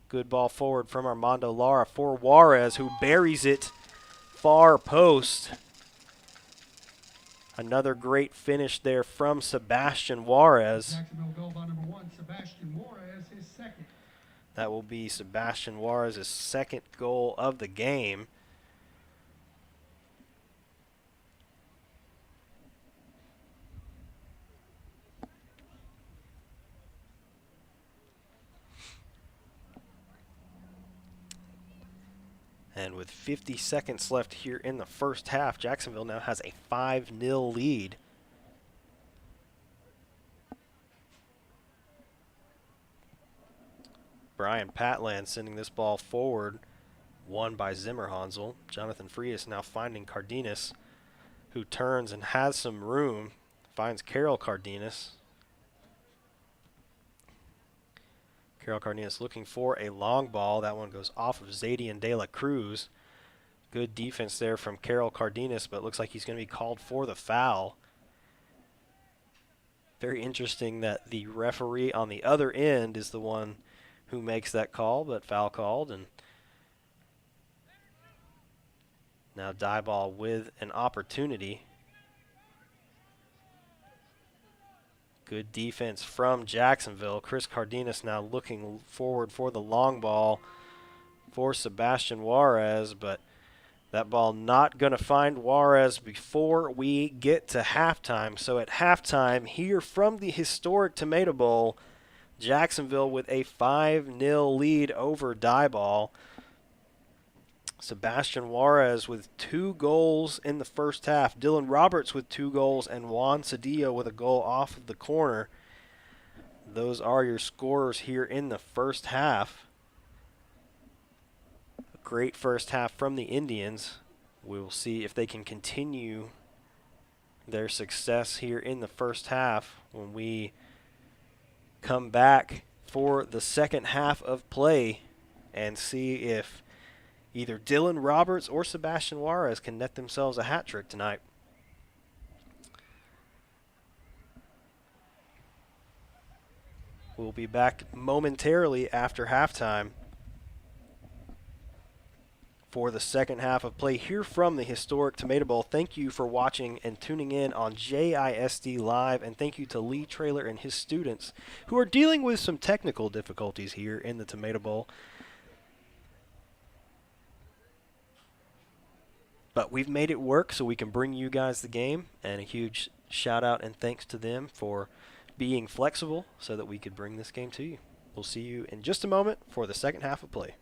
Good ball forward from Armando Lara for Juarez, who buries it far post. Another great finish there from Sebastian Juarez. Jacksonville goal by number 1, Sebastian Juarez, his second. That will be Sebastian Juarez's second goal of the game. And with 50 seconds left here in the first half, Jacksonville now has a 5-0 lead. Brian Patland sending this ball forward, won by Zimmerhansel. Jonathan Frias now finding Cardenas, who turns and has some room, finds Carol Cardenas. Carol Cardenas looking for a long ball. That one goes off of Zadian De La Cruz. Good defense there from Carol Cardenas, but it looks like he's going to be called for the foul. Very interesting that the referee on the other end is the one who makes that call, but foul called. And now Diboll with an opportunity. Good defense from Jacksonville. Chris Cardenas now looking forward for the long ball for Sebastian Juarez, but that ball not going to find Juarez before we get to halftime. So at halftime here from the historic Tomato Bowl, Jacksonville with a 5-0 lead over Diboll. Sebastian Juarez with 2 goals in the first half. Dylan Roberts with 2 goals, and Juan Cedillo with a goal off of the corner. Those are your scorers here in the first half. A great first half from the Indians. We will see if they can continue their success here in the first half when we come back for the second half of play and see if either Dylan Roberts or Sebastian Juarez can net themselves a hat trick tonight. We'll be back momentarily after halftime for the second half of play here from the historic Tomato Bowl. Thank you for watching and tuning in on JISD Live, and thank you to Lee Traylor and his students who are dealing with some technical difficulties here in the Tomato Bowl. But we've made it work so we can bring you guys the game, and a huge shout out and thanks to them for being flexible so that we could bring this game to you. We'll see you in just a moment for the second half of play.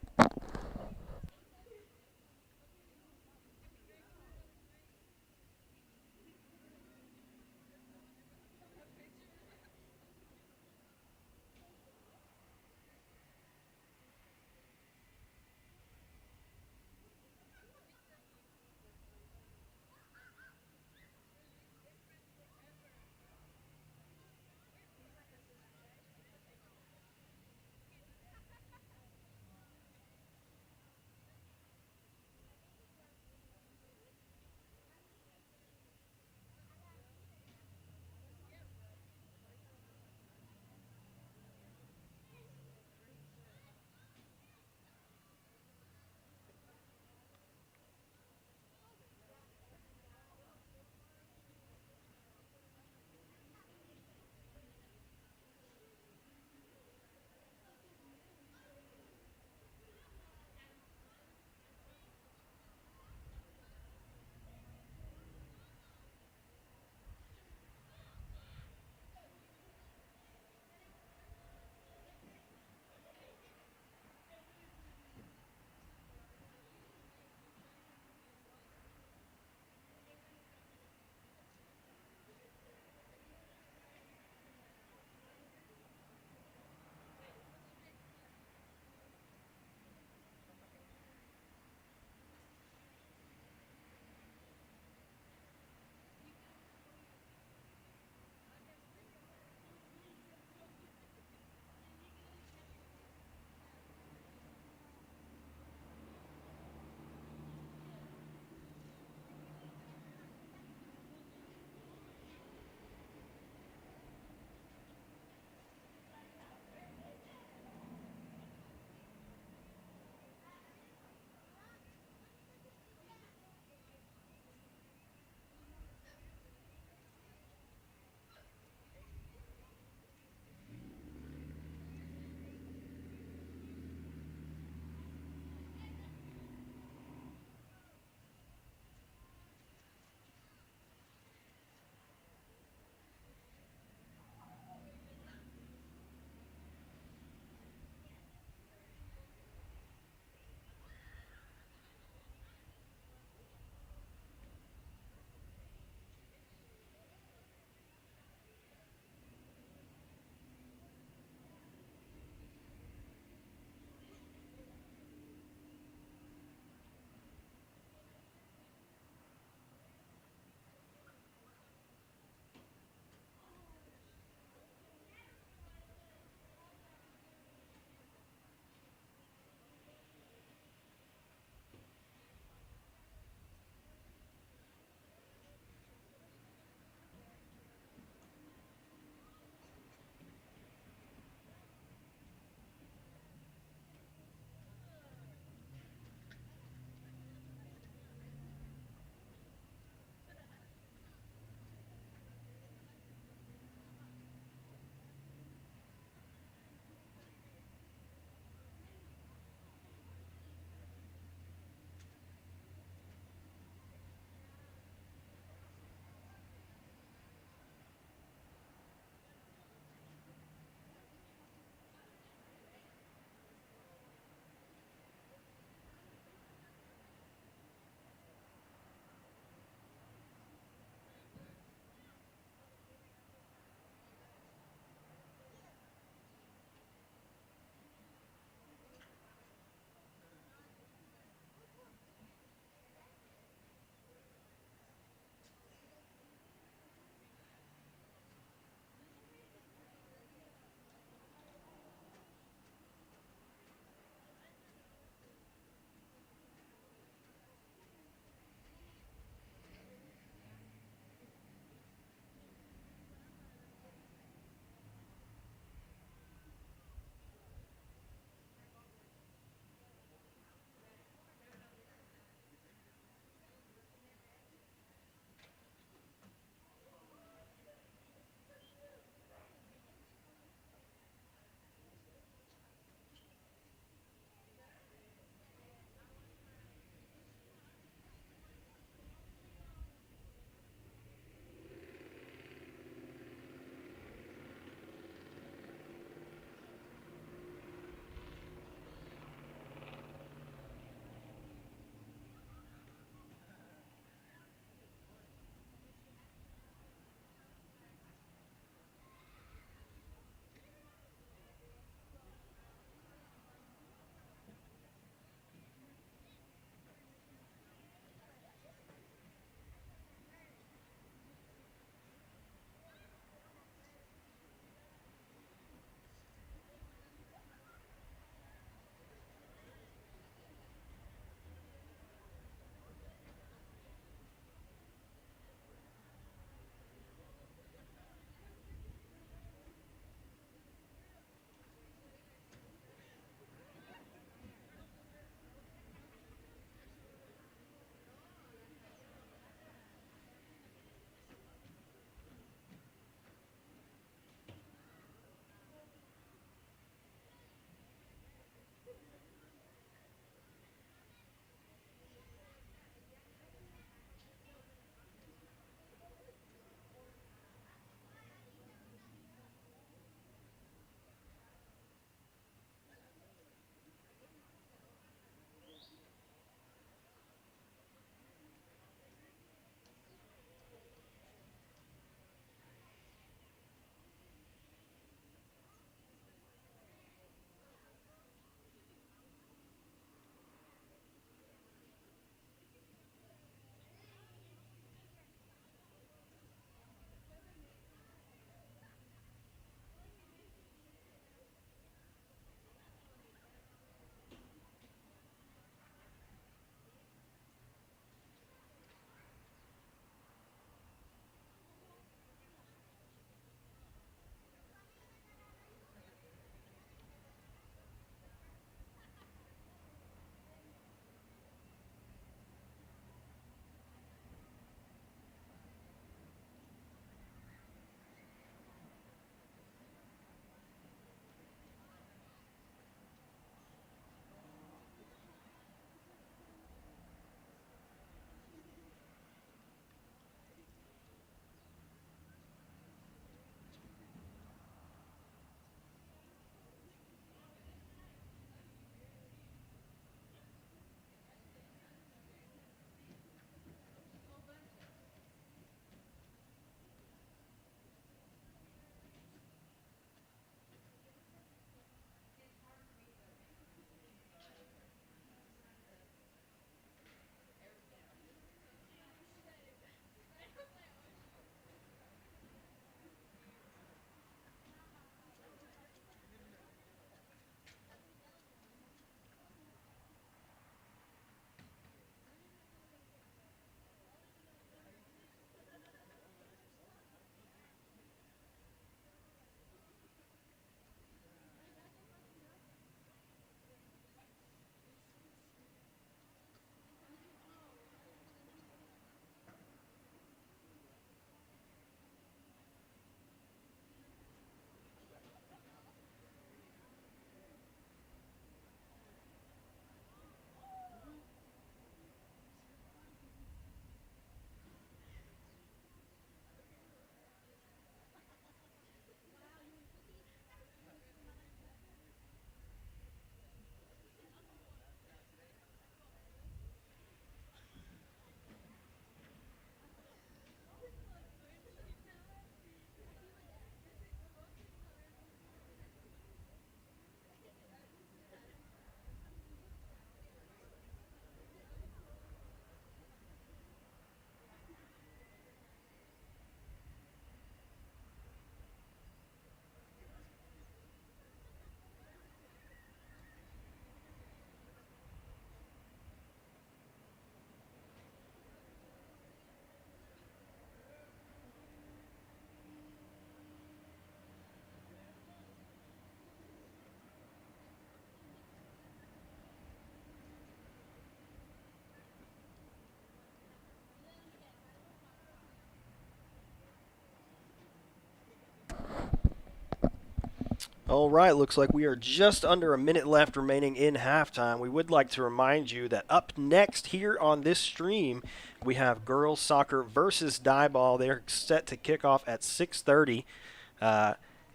All right, looks like we are just under a minute left remaining in halftime. We would like to remind you that up next here on this stream, we have girls soccer versus Diboll. They're set to kick off at 6:30.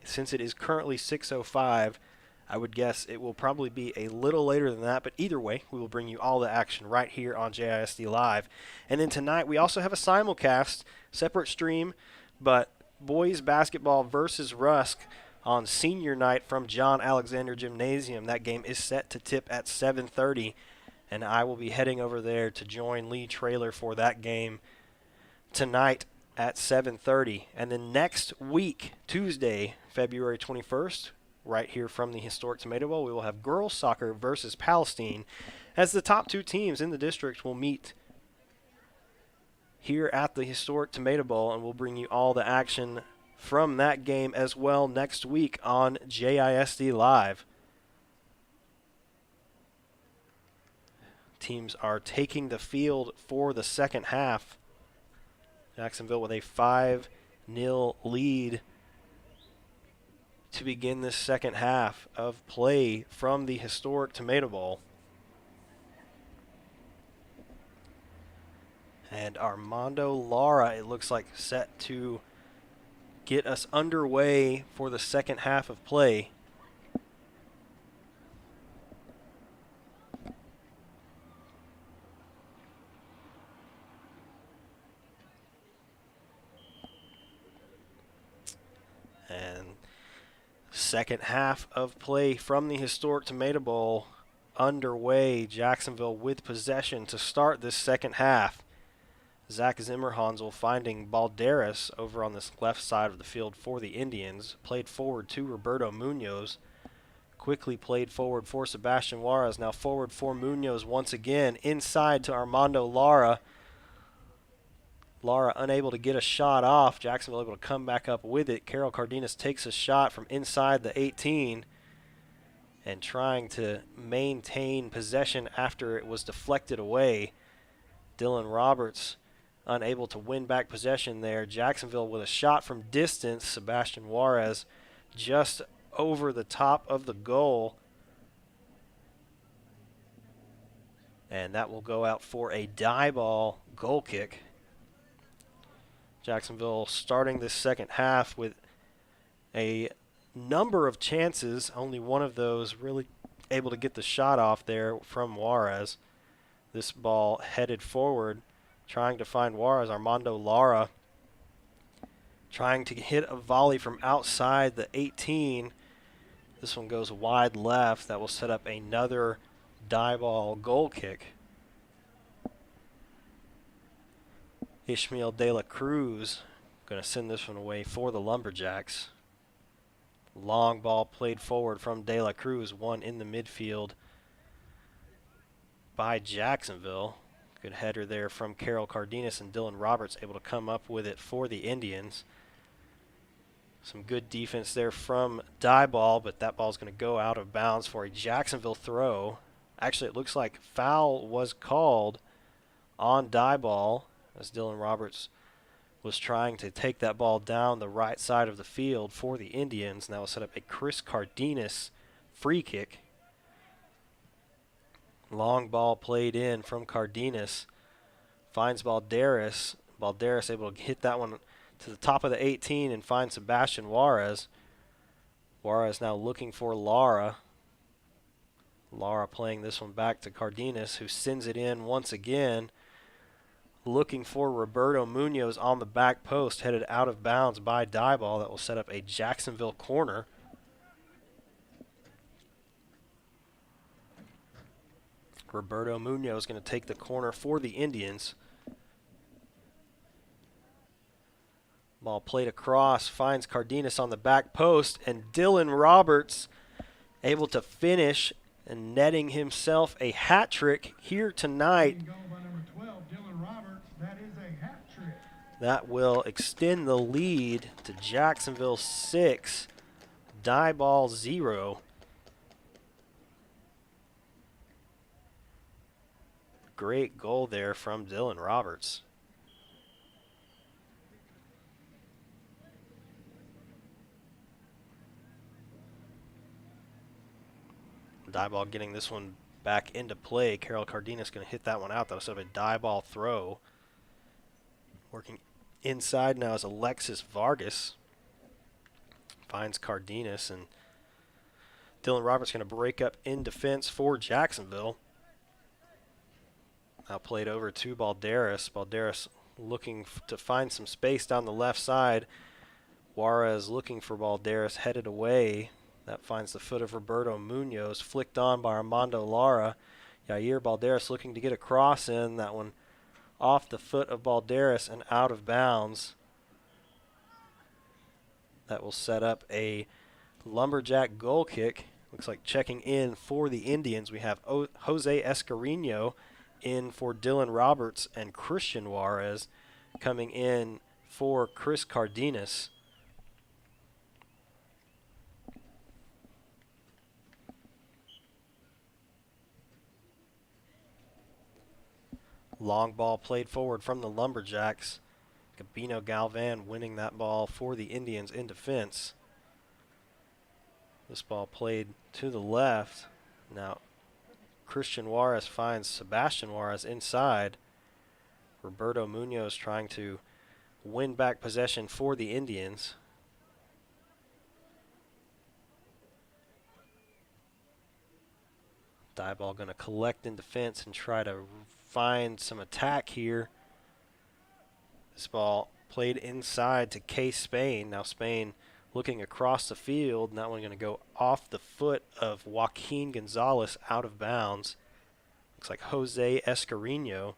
Since it is currently 6:05, I would guess it will probably be a little later than that, but either way, we will bring you all the action right here on JISD Live. And then tonight, we also have a simulcast, separate stream, but boys basketball versus Rusk on senior night from John Alexander Gymnasium. That game is set to tip at 7:30, and I will be heading over there to join Lee Traylor for that game tonight at 7:30. And then next week, Tuesday, February 21st, right here from the historic Tomato Bowl, we will have girls soccer versus Palestine, as the top two teams in the district will meet here at the historic Tomato Bowl, and we'll bring you all the action from that game as well next week on JISD Live. Teams are taking the field for the second half. Jacksonville with a 5-0 lead to begin this second half of play from the historic Tomato Bowl. And Armando Lara, it looks like, set to get us underway for the second half of play. And second half of play from the historic Tomato Bowl underway. Jacksonville with possession to start this second half. Zach Zimmerhansel finding Balderas over on this left side of the field for the Indians. Played forward to Roberto Munoz. Quickly played forward for Sebastian Juarez. Now forward for Munoz once again. Inside to Armando Lara. Lara unable to get a shot off. Jacksonville able to come back up with it. Carol Cardenas takes a shot from inside the 18. And trying to maintain possession after it was deflected away. Dylan Roberts unable to win back possession there. Jacksonville with a shot from distance. Sebastian Juarez just over the top of the goal. And that will go out for a Diboll goal kick. Jacksonville starting this second half with a number of chances. Only one of those really able to get the shot off there from Juarez. This ball headed forward, trying to find Juarez. Armando Lara trying to hit a volley from outside the 18. This one goes wide left. That will set up another Diboll goal kick. Ishmael De La Cruz going to send this one away for the Lumberjacks. Long ball played forward from De La Cruz, one in the midfield by Jacksonville. Good header there from Carol Cardenas, and Dylan Roberts able to come up with it for the Indians. Some good defense there from Diboll, but that ball's going to go out of bounds for a Jacksonville throw. Actually, it looks like foul was called on Diboll as Dylan Roberts was trying to take that ball down the right side of the field for the Indians, and that will set up a Chris Cardenas free kick. Long ball played in from Cardenas. Finds Balderas. Balderas able to hit that one to the top of the 18 and find Sebastian Juarez. Juarez now looking for Lara. Lara playing this one back to Cardenas, who sends it in once again. Looking for Roberto Munoz on the back post, headed out of bounds by Diboll. That will set up a Jacksonville corner. Roberto Munoz is going to take the corner for the Indians. Ball played across, finds Cardenas on the back post, and Dylan Roberts able to finish and netting himself a hat trick here tonight. That will extend the lead to Jacksonville 6, Diboll 0. Great goal there from Dylan Roberts. Diboll getting this one back into play. Carol Cardenas going to hit that one out. That was sort of a Diboll throw. Working inside now is Alexis Vargas. Finds Cardenas, and Dylan Roberts going to break up in defense for Jacksonville. Now played over to Balderas. Balderas looking to find some space down the left side. Juarez looking for Balderas, headed away. That finds the foot of Roberto Munoz, flicked on by Armando Lara. Yair Balderas looking to get a cross in. That one off the foot of Balderas and out of bounds. That will set up a Lumberjack goal kick. Looks like checking in for the Indians. We have Jose Escarino in for Dylan Roberts, and Christian Juarez coming in for Chris Cardenas. Long ball played forward from the Lumberjacks. Gabino Galvan winning that ball for the Indians in defense. This ball played to the left. Now Christian Juarez finds Sebastian Juarez inside. Roberto Munoz trying to win back possession for the Indians. Diboll going to collect in defense and try to find some attack here. This ball played inside to Case Spain. Now Spain looking across the field, and that one going to go off the foot of Joaquin Gonzalez out of bounds. Looks like Jose Escarino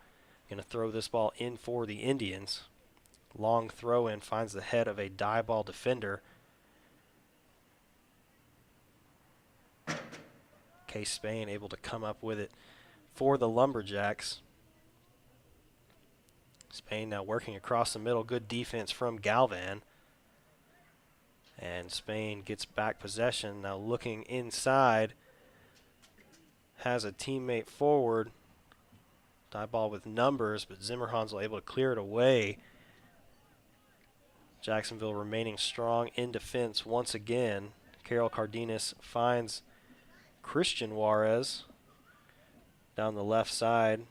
going to throw this ball in for the Indians. Long throw in finds the head of a Diboll defender. Case Spain able to come up with it for the Lumberjacks. Spain now working across the middle. Good defense from Galvan. And Spain gets back possession. Now looking inside. Has a teammate forward. Diboll with numbers, but Zimmerhansel able to clear it away. Jacksonville remaining strong in defense once again. Carol Cardenas finds Christian Juarez down the left side.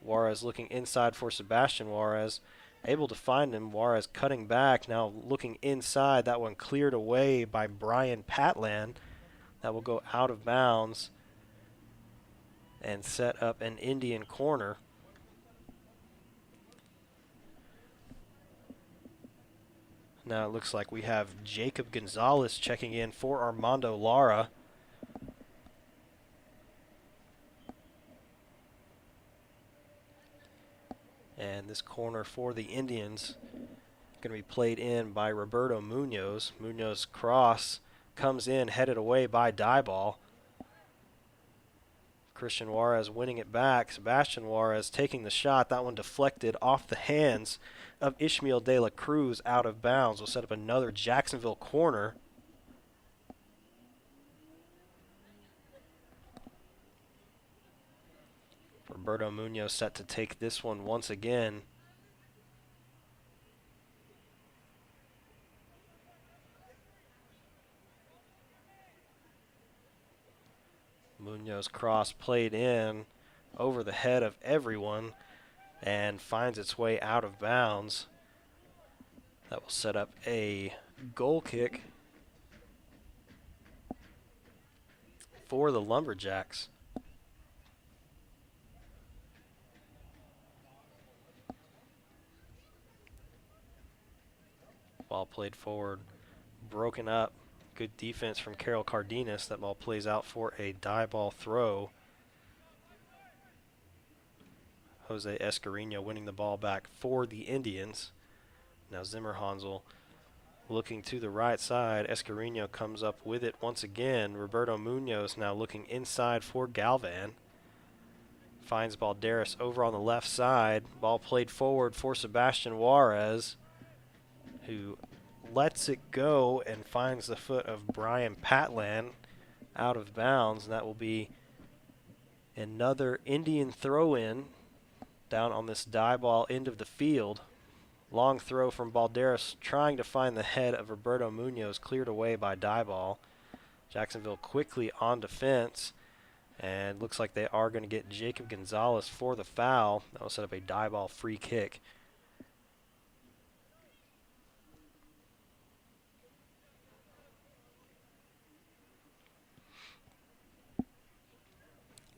Juarez looking inside for Sebastian Juarez. Able to find him. Juarez cutting back. Now looking inside. That one cleared away by Brian Patlan. That will go out of bounds and set up an Indian corner. Now it looks like we have Jacob Gonzalez checking in for Armando Lara. And this corner for the Indians going to be played in by Roberto Munoz. Munoz cross comes in, headed away by Diboll. Christian Juarez winning it back. Sebastian Juarez taking the shot. That one deflected off the hands of Ishmael de la Cruz out of bounds. Will set up another Jacksonville corner. Roberto Munoz set to take this one once again. Munoz cross played in over the head of everyone and finds its way out of bounds. That will set up a goal kick for the Lumberjacks. Ball played forward, broken up. Good defense from Carol Cardenas. That ball plays out for a Diboll throw. Jose Escarino winning the ball back for the Indians. Now Zimmerhansel looking to the right side. Escarino comes up with it once again. Roberto Munoz now looking inside for Galvan. Finds Balderas over on the left side. Ball played forward for Sebastian Juarez, who lets it go and finds the foot of Brian Patlan out of bounds. And that will be another Indian throw-in down on this Diboll end of the field. Long throw from Balderas trying to find the head of Roberto Munoz, cleared away by Diboll. Jacksonville quickly on defense. And looks like they are going to get Jacob Gonzalez for the foul. That will set up a Diboll free kick.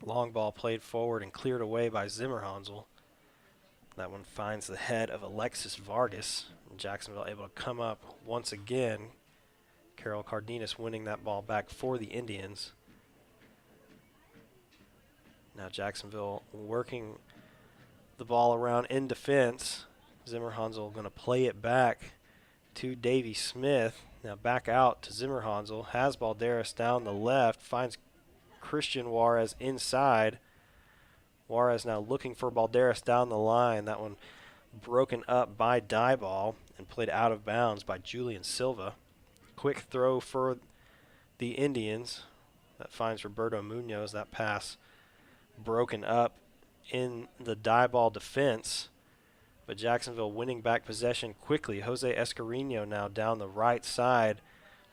Long ball played forward and cleared away by Zimmerhansel. That one finds the head of Alexis Vargas. And Jacksonville able to come up once again. Carol Cardenas winning that ball back for the Indians. Now Jacksonville working the ball around in defense. Zimmerhansel going to play it back to Davey Smith. Now back out to Zimmerhansel. Has Balderas down the left. Finds Christian Juarez inside. Juarez now looking for Balderas down the line. That one broken up by Diboll and played out of bounds by Julian Silva. Quick throw for the Indians. That finds Roberto Munoz. That pass broken up in the Diboll defense. But Jacksonville winning back possession quickly. Jose Escarino now down the right side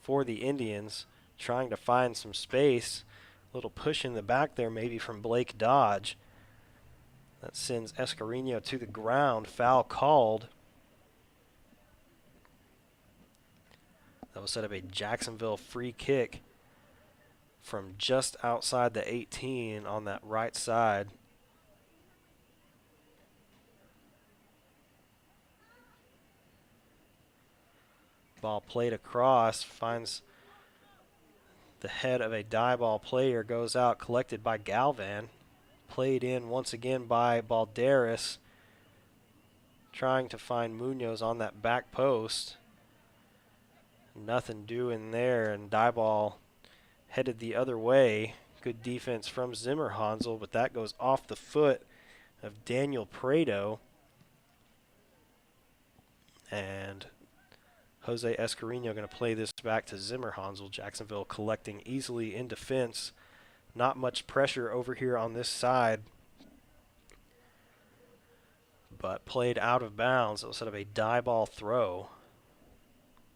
for the Indians, trying to find some space. A little push in the back there maybe from Blake Dodge. That sends Escarino to the ground. Foul called. That will set up a Jacksonville free kick from just outside the 18 on that right side. Ball played across, finds the head of a Diboll player, goes out, collected by Galvan. Played in once again by Balderas, trying to find Munoz on that back post. Nothing doing there, and Diboll headed the other way. Good defense from Zimmerhansel, but that goes off the foot of Daniel Prado. And Jose Escarino going to play this back to Zimmerhansel. Jacksonville collecting easily in defense. Not much pressure over here on this side, but played out of bounds. It will set up a Diboll throw.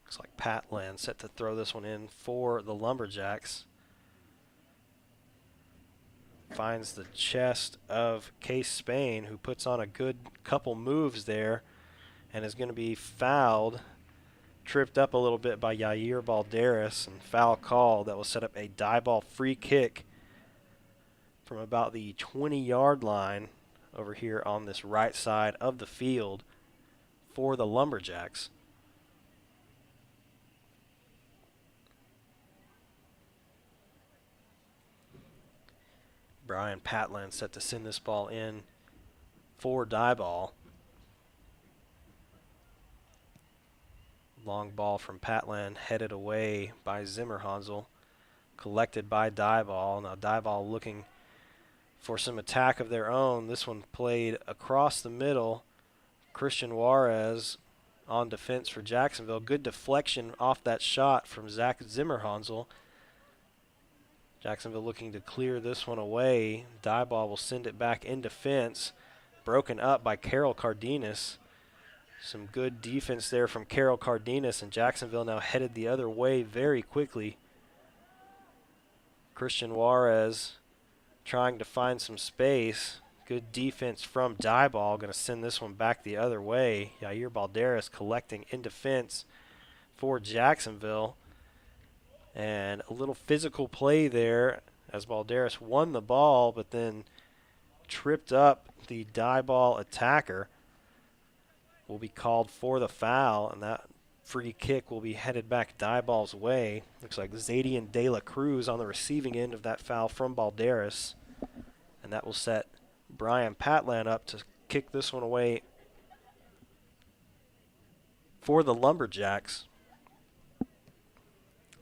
Looks like Patland set to throw this one in for the Lumberjacks. Finds the chest of Case Spain, who puts on a good couple moves there and is going to be fouled. Tripped up a little bit by Yair Balderas, and foul call. That will set up a Diboll free kick from about the 20-yard line over here on this right side of the field for the Lumberjacks. Brian Patland set to send this ball in for Diboll. Long ball from Patland headed away by Zimmerhansel. Collected by Diboll. Now Diboll looking for some attack of their own. This one played across the middle. Christian Juarez on defense for Jacksonville. Good deflection off that shot from Zach Zimmerhansel. Jacksonville looking to clear this one away. Diboll will send it back in defense. Broken up by Carol Cardenas. Some good defense there from Carol Cardenas, and Jacksonville now headed the other way very quickly. Christian Juarez trying to find some space. Good defense from Diboll. Going to send this one back the other way. Yair Balderas collecting in defense for Jacksonville. And a little physical play there as Balderas won the ball, but then tripped up the Diboll attacker. Will be called for the foul, and that free kick will be headed back Diboll's way. Looks like Zadian De La Cruz on the receiving end of that foul from Balderas. And that will set Brian Patland up to kick this one away for the Lumberjacks.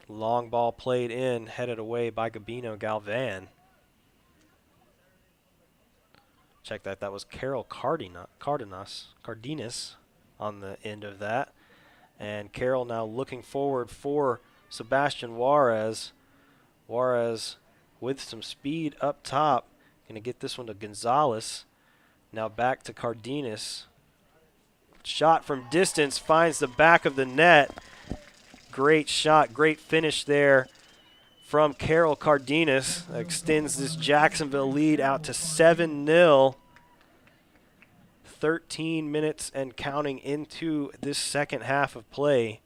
Long ball played in, headed away by Gabino Galvan. Check that. That was Carol Cardenas on the end of that. And Carol now looking forward for Sebastian Juarez. Juarez with some speed up top. Going to get this one to Gonzalez. Now back to Cardenas. Shot from distance finds the back of the net. Great shot, great finish there from Carol Cardenas extends this Jacksonville lead out to 7-0. 13 minutes and counting into this second half of play.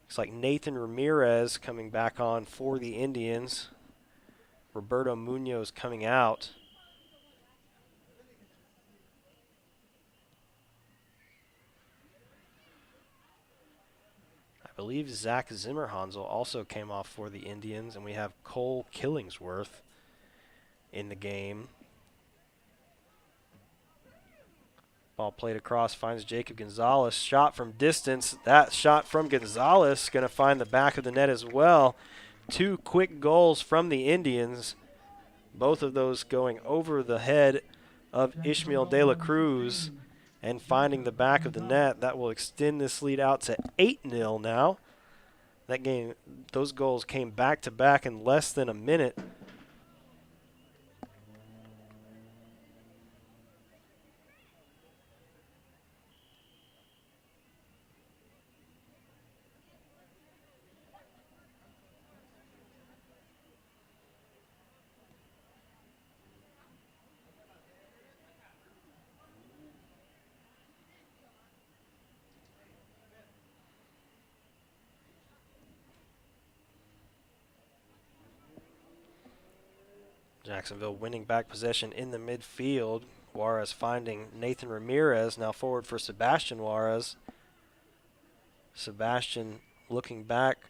Looks like Nathan Ramirez coming back on for the Indians. Roberto Munoz coming out. I believe Zach Zimmerhansel also came off for the Indians, and we have Cole Killingsworth in the game. Ball played across, finds Jacob Gonzalez. Shot from distance. That shot from Gonzalez going to find the back of the net as well. 2 quick goals from the Indians. Both of those going over the head of Ishmael De La Cruz and finding the back of the net. That will extend this lead out to 8-0 now. That game, those goals came back to back in less than a minute. Jacksonville winning back possession in the midfield. Juarez finding Nathan Ramirez, now forward for Sebastian Juarez. Sebastian looking back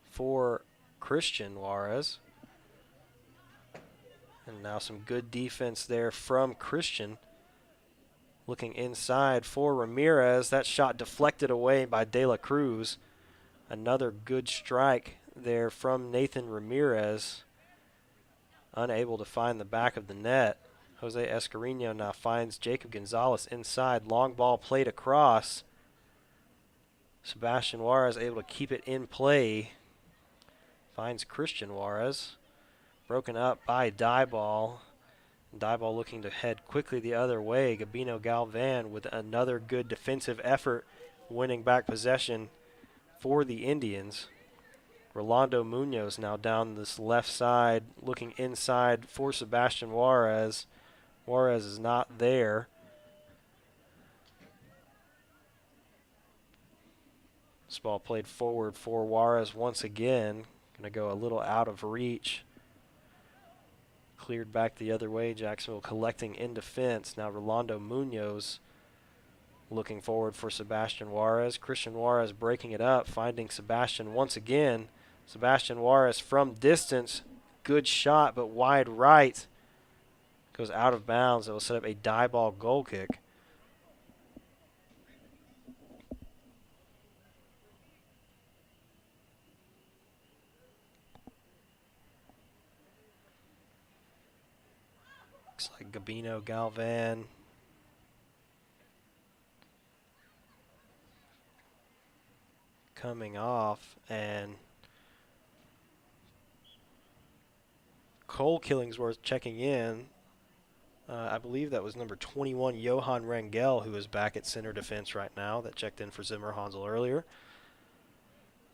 for Christian Juarez. And now some good defense there from Christian. Looking inside for Ramirez. That shot deflected away by De La Cruz. Another good strike there from Nathan Ramirez. Unable to find the back of the net. Jose Escarino now finds Jacob Gonzalez inside. Long ball played across. Sebastian Juarez able to keep it in play. Finds Christian Juarez. Broken up by Diboll. Diboll looking to head quickly the other way. Gabino Galvan with another good defensive effort, winning back possession for the Indians. Rolando Munoz now down this left side, looking inside for Sebastian Juarez. Juarez is not there. This ball played forward for Juarez once again. Going to go a little out of reach. Cleared back the other way. Jacksonville collecting in defense. Now Rolando Munoz looking forward for Sebastian Juarez. Christian Juarez breaking it up, finding Sebastian once again. Sebastian Juarez from distance. Good shot, but wide right. Goes out of bounds. It will set up a Diboll goal kick. Looks like Gabino Galvan coming off, and Cole Killingsworth checking in. I believe that was number 21, Johan Rangel, who is back at center defense right now. That checked in for Zimmer Hansel earlier.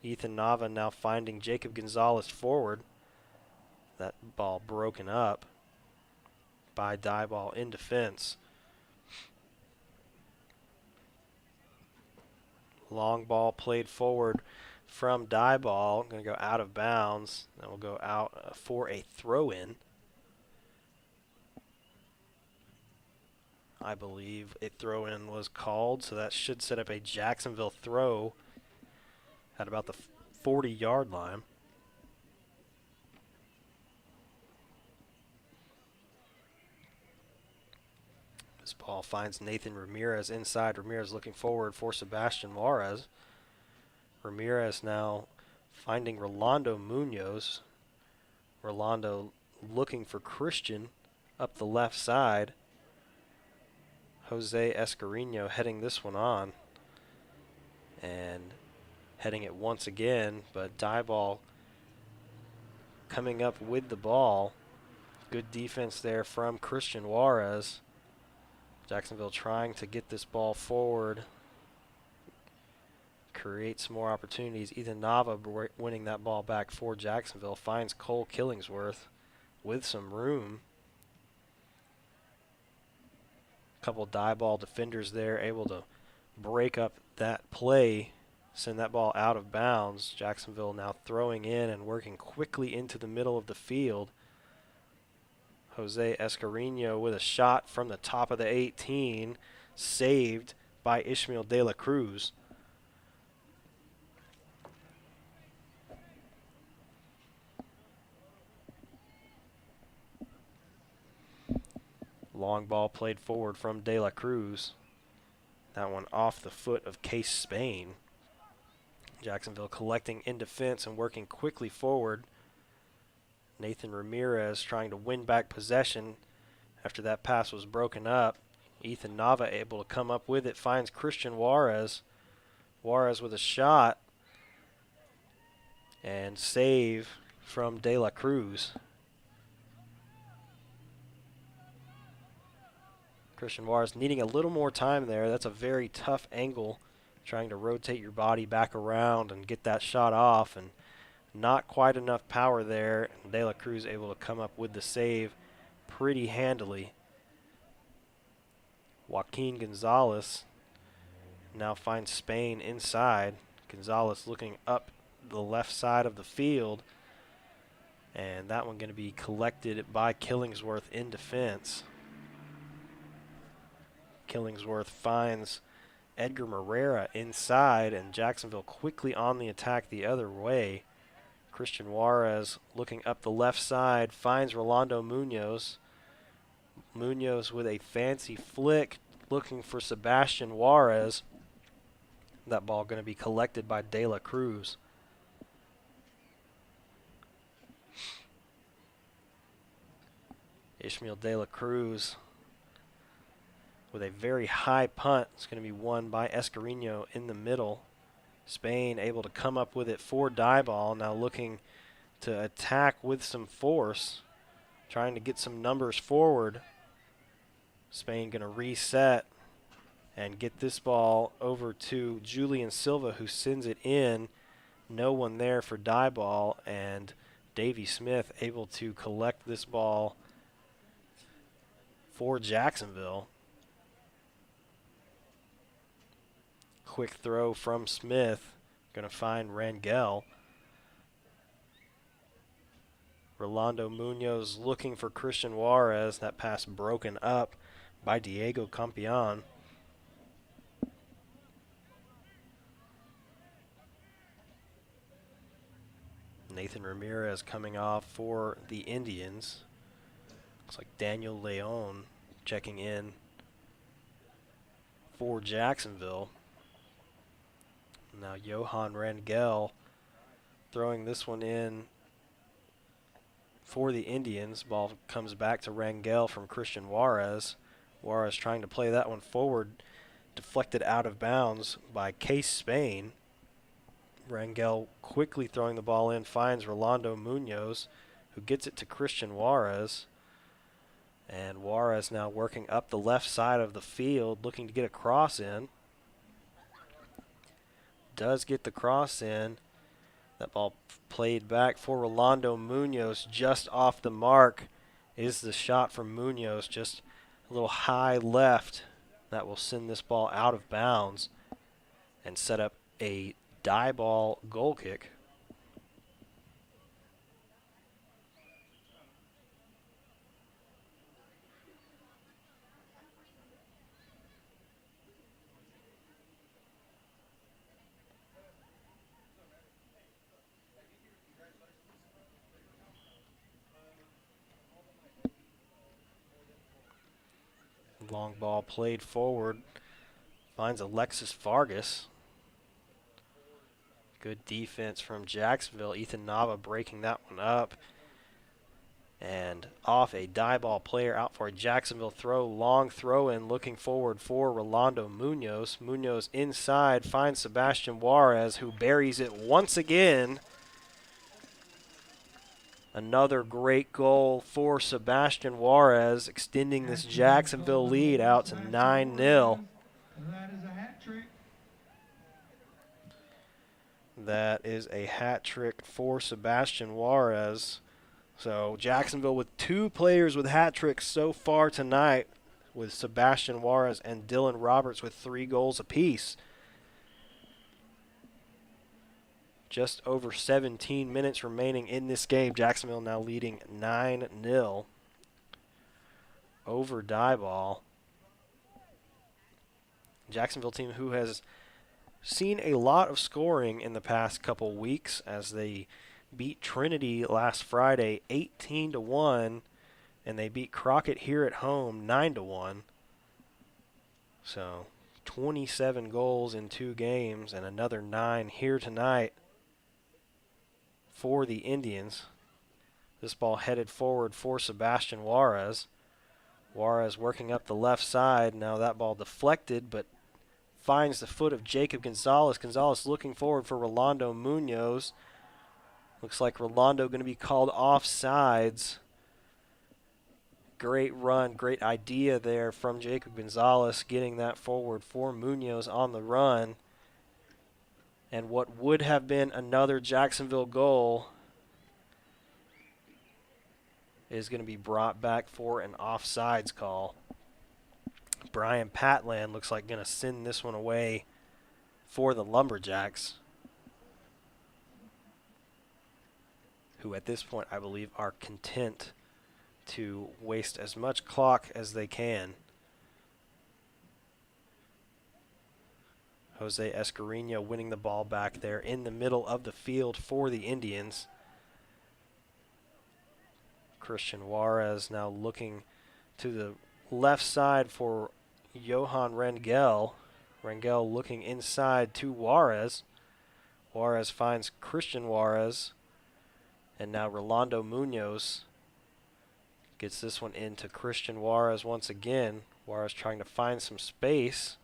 Ethan Nava now finding Jacob Gonzalez forward. That ball broken up by Diboll in defense. Long ball played forward from Diboll. Going to go out of bounds. That will go out for a throw-in. I believe a throw-in was called, so that should set up a Jacksonville throw at about the 40-yard line. This ball finds Nathan Ramirez inside. Ramirez looking forward for Sebastian Juarez. Ramirez now finding Rolando Munoz. Rolando looking for Christian up the left side. Jose Escarino heading this one on. And heading it once again, but Diboll coming up with the ball. Good defense there from Christian Juarez. Jacksonville trying to get this ball forward. create some more opportunities. Ethan Nava winning that ball back for Jacksonville. Finds Cole Killingsworth with some room. A couple Diboll defenders there able to break up that play, send that ball out of bounds. Jacksonville now throwing in and working quickly into the middle of the field. Jose Escarino with a shot from the top of the 18, saved by Ishmael De La Cruz. Long ball played forward from De La Cruz. That one off the foot of Case Spain. Jacksonville collecting in defense and working quickly forward. Nathan Ramirez trying to win back possession after that pass was broken up. Ethan Nava able to come up with it, finds Christian Juarez. Juarez with a shot and save from De La Cruz. Christian Juarez needing a little more time there. That's a very tough angle, trying to rotate your body back around and get that shot off, and not quite enough power there. De La Cruz able to come up with the save pretty handily. Joaquin Gonzalez now finds Spain inside. Gonzalez looking up the left side of the field, and that one going to be collected by Killingsworth in defense. Killingsworth finds Edgar Morera inside, and Jacksonville quickly on the attack the other way. Christian Juarez looking up the left side, finds Rolando Munoz. Munoz with a fancy flick, looking for Sebastian Juarez. That ball going to be collected by De La Cruz. Ishmael De La Cruz with a very high punt. It's going to be won by Escarino in the middle. Spain able to come up with it for Diboll, now looking to attack with some force, trying to get some numbers forward. Spain going to reset and get this ball over to Julian Silva, who sends it in. No one there for Diboll, and Davey Smith able to collect this ball for Jacksonville. Quick throw from Smith, going to find Rangel. Rolando Munoz looking for Christian Juarez. That pass broken up by Diego Campion. Nathan Ramirez coming off for the Indians. Looks like Daniel Leon checking in for Jacksonville. Now Johan Rangel throwing this one in for the Indians. Ball comes back to Rangel from Christian Juarez. Juarez trying to play that one forward, deflected out of bounds by Case Spain. Rangel quickly throwing the ball in, finds Rolando Munoz, who gets it to Christian Juarez. And Juarez now working up the left side of the field, looking to get a cross in. Does get the cross in. That ball played back for Rolando Munoz, just off the mark is the shot from Munoz, just a little high left. That will send this ball out of bounds and set up a Diboll goal kick. Long ball played forward, finds Alexis Vargas. Good defense from Jacksonville. Ethan Nava breaking that one up. And off a Diboll player out for a Jacksonville throw. Long throw in, looking forward for Rolando Munoz. Munoz inside, finds Sebastian Juarez, who buries it once again. Another great goal for Sebastian Juarez, extending this Jacksonville lead out to 9-0. That is a hat trick. That is a hat trick for Sebastian Juarez. So Jacksonville with 2 players with hat tricks so far tonight, with Sebastian Juarez and Dylan Roberts with 3 goals apiece. Just over 17 minutes remaining in this game. Jacksonville now leading 9-0 over Diboll. Jacksonville team who has seen a lot of scoring in the past couple weeks as they beat Trinity last Friday 18-1, and they beat Crockett here at home 9-1. So 27 goals in 2 games and another 9 here tonight for the Indians. This ball headed forward for Sebastian Juarez. Juarez working up the left side. Now that ball deflected, but finds the foot of Jacob Gonzalez. Gonzalez looking forward for Rolando Munoz. Looks like Rolando going to be called offsides. Great run, great idea there from Jacob Gonzalez, getting that forward for Munoz on the run. And what would have been another Jacksonville goal is going to be brought back for an offsides call. Brian Patland looks like going to send this one away for the Lumberjacks, who at this point I believe are content to waste as much clock as they can. Jose Escarino winning the ball back there in the middle of the field for the Indians. Christian Juarez now looking to the left side for Johan Rangel. Rangel looking inside to Juarez. Juarez finds Christian Juarez. And now Rolando Munoz gets this one into Christian Juarez once again. Juarez trying to find some space.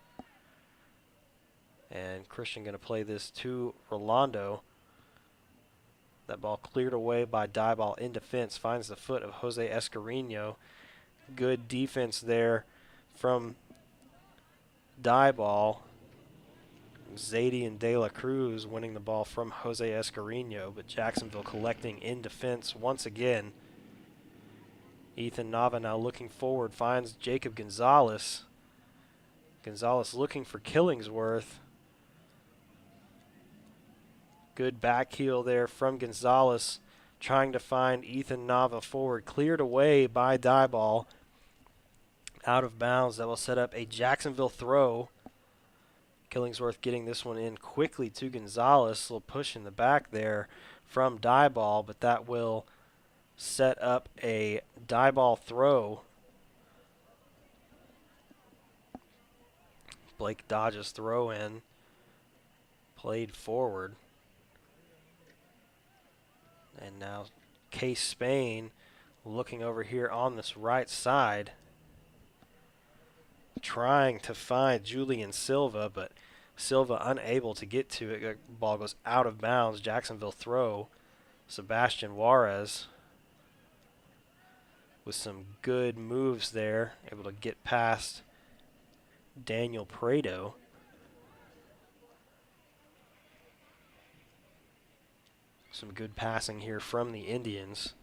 And Christian going to play this to Rolando. That ball cleared away by Diboll in defense. Finds the foot of Jose Escarino. Good defense there from Diboll. Zadie and De La Cruz winning the ball from Jose Escarino, but Jacksonville collecting in defense once again. Ethan Nava now looking forward, finds Jacob Gonzalez. Gonzalez looking for Killingsworth. Good back heel there from Gonzalez, trying to find Ethan Nava forward. Cleared away by Diboll. Out of bounds. That will set up a Jacksonville throw. Killingsworth getting this one in quickly to Gonzalez. A little push in the back there from Diboll, but that will set up a Diboll throw. Blake Dodge's throw in. Played forward. And now Case Spain looking over here on this right side, trying to find Julian Silva, but Silva unable to get to it. The ball goes out of bounds. Jacksonville throw. Sebastian Juarez with some good moves there, able to get past Daniel Prado. Some good passing here from the Indians.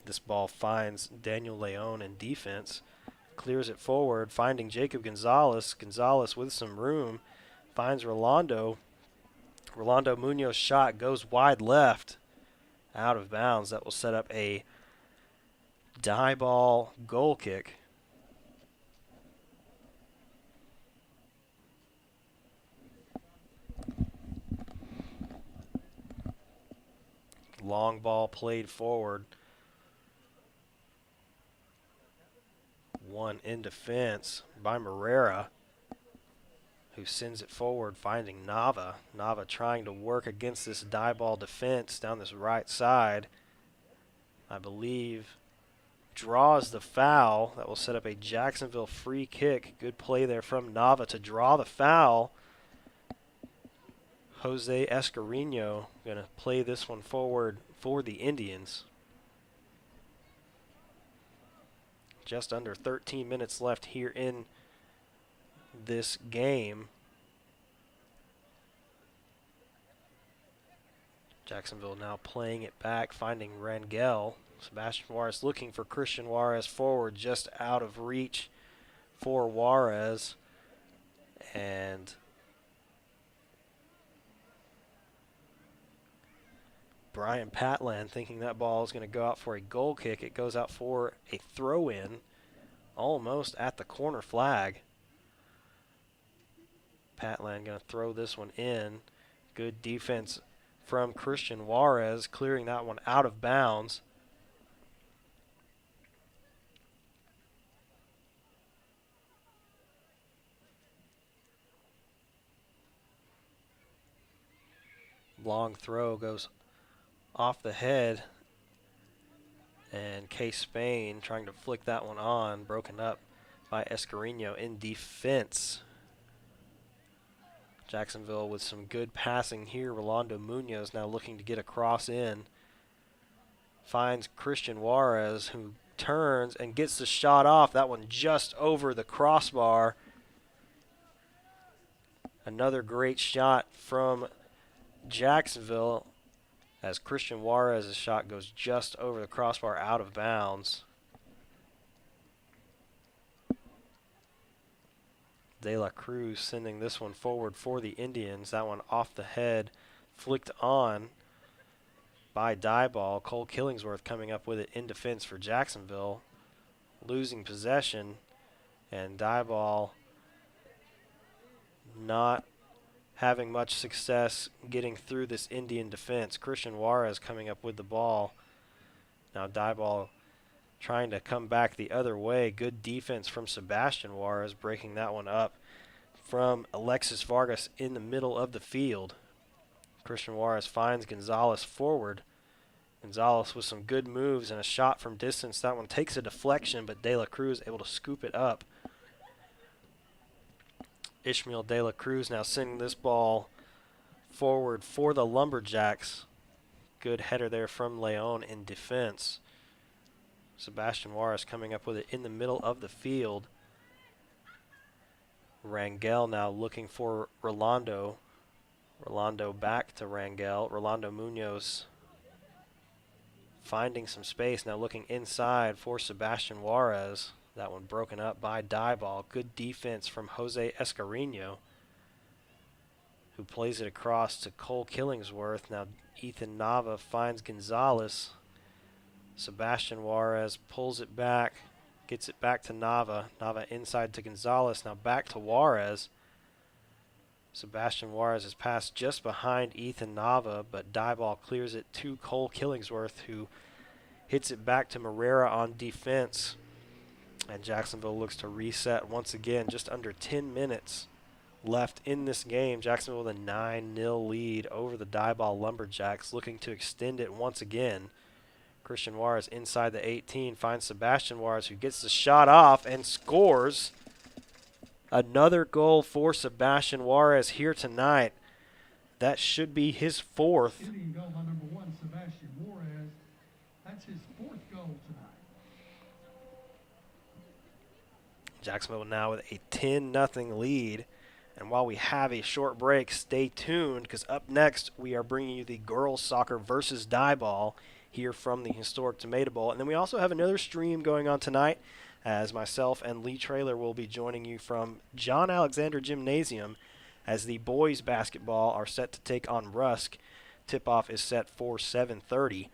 This ball finds Daniel Leon in defense. Clears it forward, finding Jacob Gonzalez. Gonzalez with some room. Finds Rolando. Rolando Munoz's shot goes wide left. Out of bounds. That will set up a Diboll goal kick. Long ball played forward. One in defense by Morera, who sends it forward, finding Nava. Nava trying to work against this Diboll defense down this right side. I believe draws the foul. That will set up a Jacksonville free kick. Good play there from Nava to draw the foul. Jose Escarino going to play this one forward for the Indians. Just under 13 minutes left here in this game. Jacksonville now playing it back, finding Rangel. Sebastian Juarez looking for Christian Juarez forward, just out of reach for Juarez. And Brian Patland thinking that ball is going to go out for a goal kick. It goes out for a throw-in, almost at the corner flag. Patland going to throw this one in. Good defense from Christian Juarez, clearing that one out of bounds. Long throw goes off the head, and Case Spain trying to flick that one on, broken up by Escarino in defense. Jacksonville with some good passing here. Rolando Munoz now looking to get a cross in. Finds Christian Juarez, who turns and gets the shot off. That one just over the crossbar. Another great shot from Jacksonville as Christian Juarez's shot goes just over the crossbar, out of bounds. De La Cruz sending this one forward for the Indians. That one off the head, flicked on by Diboll. Cole Killingsworth coming up with it in defense for Jacksonville, losing possession, and Diboll not having much success getting through this Indian defense. Christian Juarez coming up with the ball. Now Diboll trying to come back the other way. Good defense from Sebastian Juarez, breaking that one up from Alexis Vargas in the middle of the field. Christian Juarez finds Gonzalez forward. Gonzalez with some good moves and a shot from distance. That one takes a deflection, but De La Cruz able to scoop it up. Ishmael De La Cruz now sending this ball forward for the Lumberjacks. Good header there from Leon in defense. Sebastian Juarez coming up with it in the middle of the field. Rangel now looking for Rolando. Rolando back to Rangel. Rolando Munoz finding some space, now looking inside for Sebastian Juarez. That one broken up by Diboll. Good defense from Jose Escarino, who plays it across to Cole Killingsworth. Now Ethan Nava finds Gonzalez. Sebastian Juarez pulls it back, gets it back to Nava. Nava inside to Gonzalez, now back to Juarez. Sebastian Juarez is passed just behind Ethan Nava, but Diboll clears it to Cole Killingsworth, who hits it back to Morera on defense. And Jacksonville looks to reset once again. Just under 10 minutes left in this game. Jacksonville with a 9-0 lead over the Diboll Lumberjacks, looking to extend it once again. Christian Juarez inside the 18 finds Sebastian Juarez, who gets the shot off and scores. Another goal for Sebastian Juarez here tonight. That should be his fourth. Indian goal by number 1, Sebastian Juarez. That's his 4th goal tonight. Jacksonville now with a 10-0 lead. And while we have a short break, stay tuned, because up next we are bringing you the girls soccer versus Diboll here from the historic Tomato Bowl. And then we also have another stream going on tonight, as myself and Lee Traylor will be joining you from John Alexander Gymnasium as the boys basketball are set to take on Rusk. Tip-off is set for 7:30.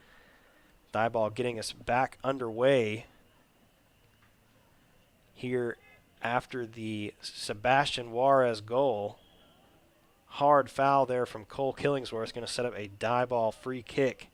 Diboll getting us back underway here after the Sebastian Juarez goal. Hard foul there from Cole Killingsworth, going to set up a Diboll free kick.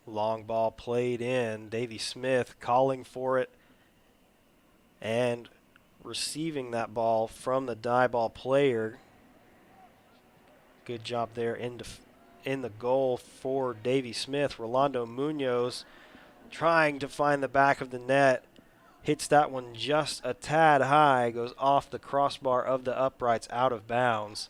Long ball played in. Davey Smith calling for it and receiving that ball from the Diboll player. Good job there in the goal for Davey Smith. Rolando Munoz trying to find the back of the net. Hits that one just a tad high. Goes off the crossbar of the uprights, out of bounds.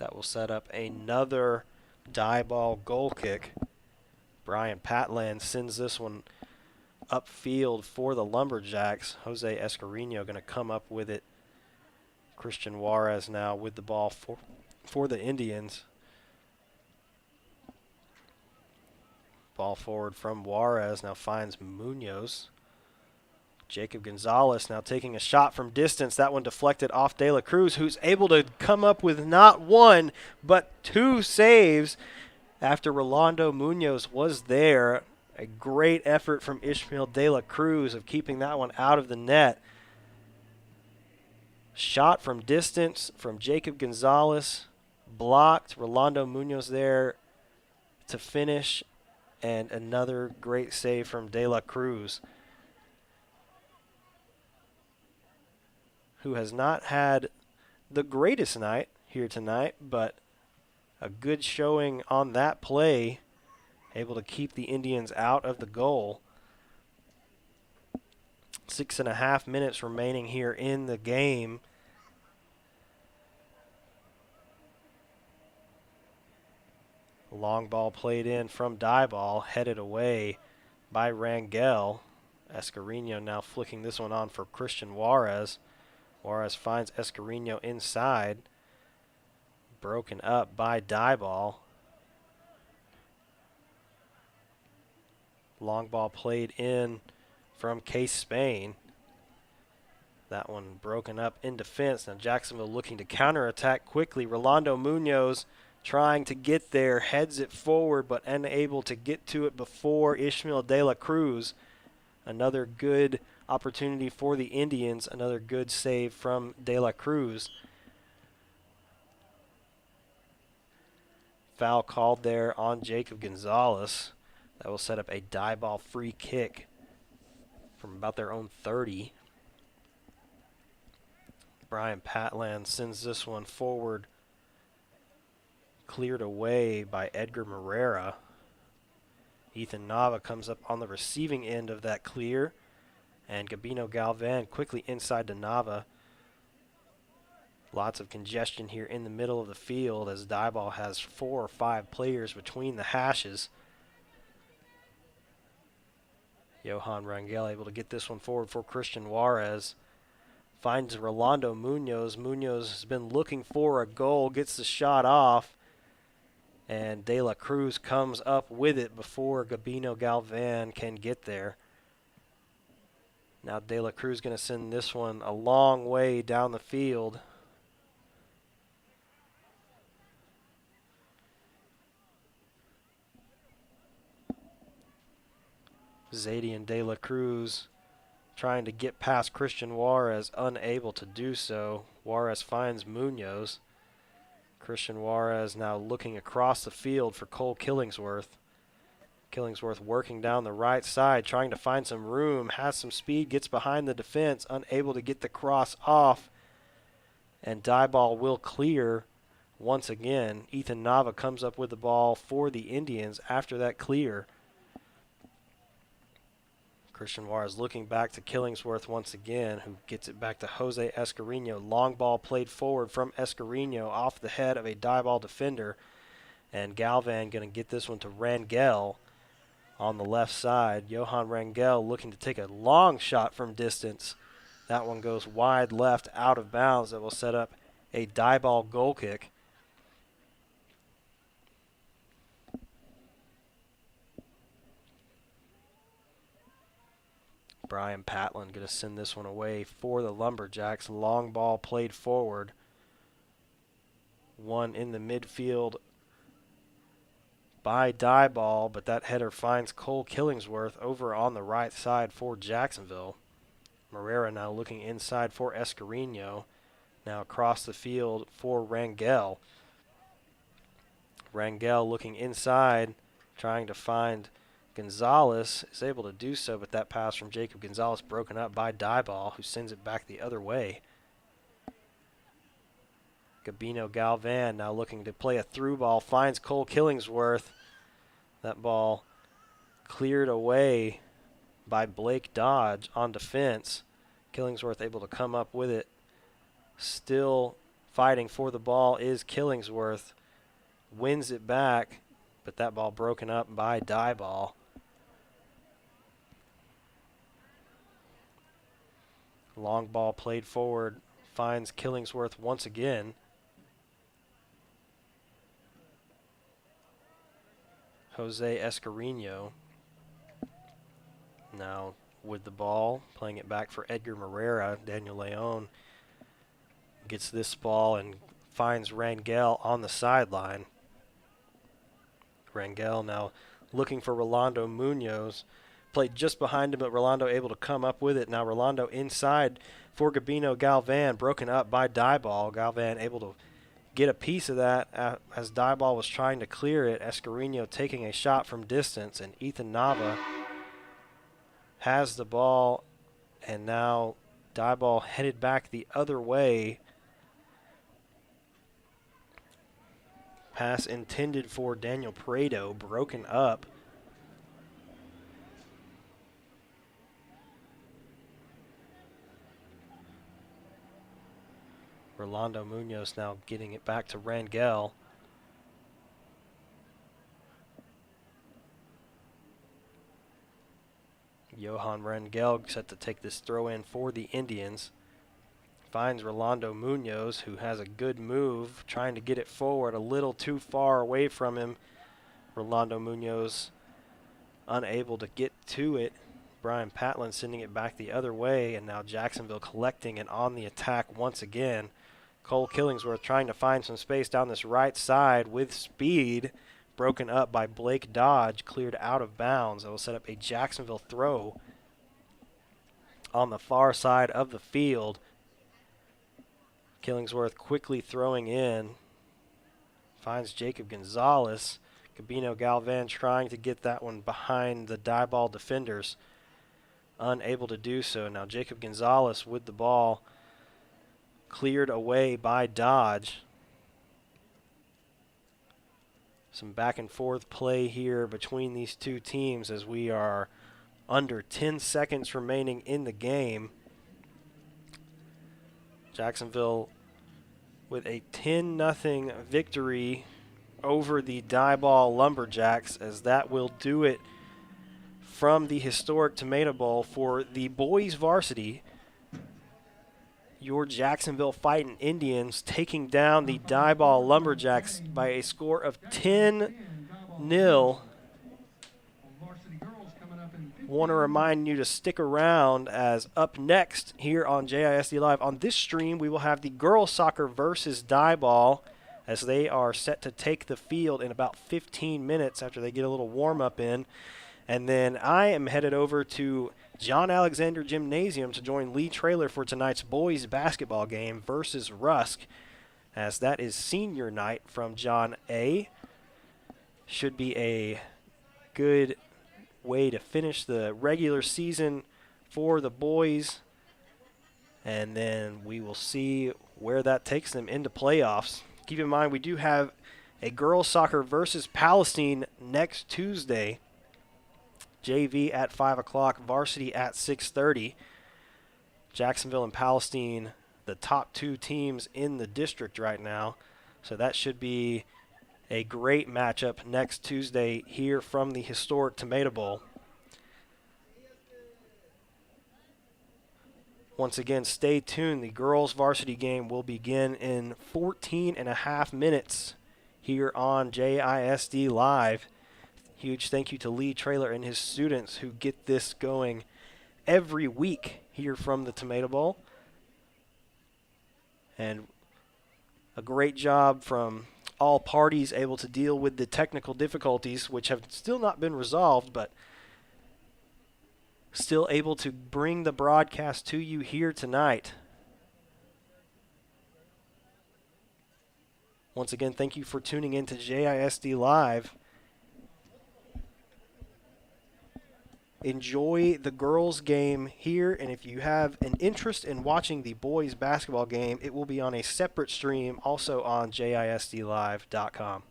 That will set up another Diboll goal kick. Brian Patland sends this one upfield for the Lumberjacks. Jose Escarino going to come up with it. Christian Juarez now with the ball for the Indians. Ball forward from Juarez, now finds Munoz. Jacob Gonzalez now taking a shot from distance. That one deflected off De La Cruz, who's able to come up with not one, but two saves after Rolando Munoz was there. A great effort from Ishmael De La Cruz of keeping that one out of the net. Shot from distance from Jacob Gonzalez, blocked. Rolando Munoz there to finish, and another great save from De La Cruz, who has not had the greatest night here tonight, but a good showing on that play, able to keep the Indians out of the goal. 6.5 minutes remaining here in the game. Long ball played in from Diboll, headed away by Rangel. Escarino now flicking this one on for Christian Juarez. Juarez finds Escarino inside. Broken up by Diboll. Long ball played in from Case Spain. That one broken up in defense. Now Jacksonville looking to counterattack quickly. Rolando Munoz trying to get there, heads it forward, but unable to get to it before Ishmael De La Cruz. Another good opportunity for the Indians. Another good save from De La Cruz. Foul called there on Jacob Gonzalez. That will set up a Diboll free kick from about their own 30. Brian Patland sends this one forward. Cleared away by Edgar Morera. Ethan Nava comes up on the receiving end of that clear. And Gabino Galvan quickly inside to Nava. Lots of congestion here in the middle of the field as Diboll has 4 or 5 players between the hashes. Johan Rangel able to get this one forward for Christian Juarez. Finds Rolando Munoz. Munoz has been looking for a goal, gets the shot off. And De La Cruz comes up with it before Gabino Galvan can get there. Now De La Cruz going to send this one a long way down the field. Zadian De La Cruz trying to get past Christian Juarez, unable to do so. Juarez finds Munoz. Christian Juarez now looking across the field for Cole Killingsworth. Killingsworth working down the right side, trying to find some room, has some speed, gets behind the defense, unable to get the cross off. And Diboll will clear once again. Ethan Nava comes up with the ball for the Indians after that clear. Christian Juarez looking back to Killingsworth once again, who gets it back to Jose Escarino. Long ball played forward from Escarino off the head of a Diboll defender. And Galvan going to get this one to Rangel on the left side. Johan Rangel looking to take a long shot from distance. That one goes wide left out of bounds. That will set up a Diboll goal kick. Brian Patland going to send this one away for the Lumberjacks. Long ball played forward. One in the midfield by Diboll, but that header finds Cole Killingsworth over on the right side for Jacksonville. Morera now looking inside for Escarino. Now across the field for Rangel. Rangel looking inside, trying to find Gonzalez, is able to do so, but that pass from Jacob Gonzalez broken up by Diboll, who sends it back the other way. Gabino Galvan now looking to play a through ball, finds Cole Killingsworth. That ball cleared away by Blake Dodge on defense. Killingsworth able to come up with it. Still fighting for the ball is Killingsworth. Wins it back, but that ball broken up by Diboll. Long ball played forward, finds Killingsworth once again. Jose Escarino now with the ball, playing it back for Edgar Morera. Daniel Leon gets this ball and finds Rangel on the sideline. Rangel now looking for Rolando Munoz. Played just behind him, but Rolando able to come up with it. Now Rolando inside for Gabino Galvan, broken up by Diboll. Galvan able to get a piece of that as Diboll was trying to clear it. Escarino taking a shot from distance, and Ethan Nava has the ball, and now Diboll headed back the other way. Pass intended for Daniel Prado, broken up. Rolando Munoz now getting it back to Rangel. Johan Rangel set to take this throw in for the Indians. Finds Rolando Munoz, who has a good move, trying to get it forward, a little too far away from him. Rolando Munoz unable to get to it. Brian Patlin sending it back the other way, and now Jacksonville collecting and on the attack once again. Cole Killingsworth trying to find some space down this right side with speed. Broken up by Blake Dodge, cleared out of bounds. That will set up a Jacksonville throw on the far side of the field. Killingsworth quickly throwing in. Finds Jacob Gonzalez. Gabino Galvan trying to get that one behind the Diboll defenders. Unable to do so. Now Jacob Gonzalez with the ball. Cleared away by Dodge. Some back and forth play here between these two teams as we are under 10 seconds remaining in the game. Jacksonville with a 10-0 victory over the Diboll Lumberjacks, as that will do it from the historic Tomato Bowl for the boys varsity. Your Jacksonville Fighting Indians taking down the Diboll Lumberjacks by a score of 10-0. Want to remind you to stick around, as up next here on JISD Live on this stream, we will have the girls soccer versus Diboll, as they are set to take the field in about 15 minutes after they get a little warm-up in. And then I am headed over to John Alexander Gymnasium to join Lee Traylor for tonight's boys basketball game versus Rusk, as that is senior night from John A. Should be a good way to finish the regular season for the boys, and then we will see where that takes them into playoffs. Keep in mind, we do have a girls soccer versus Palestine next Tuesday. JV at 5 o'clock, varsity at 6:30. Jacksonville and Palestine, the top two teams in the district right now. So that should be a great matchup next Tuesday here from the historic Tomato Bowl. Once again, stay tuned. The girls varsity game will begin in 14 and a half minutes here on JISD Live. Huge thank you to Lee Traylor and his students who get this going every week here from the Tomato Bowl. And a great job from all parties able to deal with the technical difficulties, which have still not been resolved, but still able to bring the broadcast to you here tonight. Once again, thank you for tuning in to JISD Live. Enjoy the girls' game here, and if you have an interest in watching the boys' basketball game, it will be on a separate stream, also on JISDlive.com.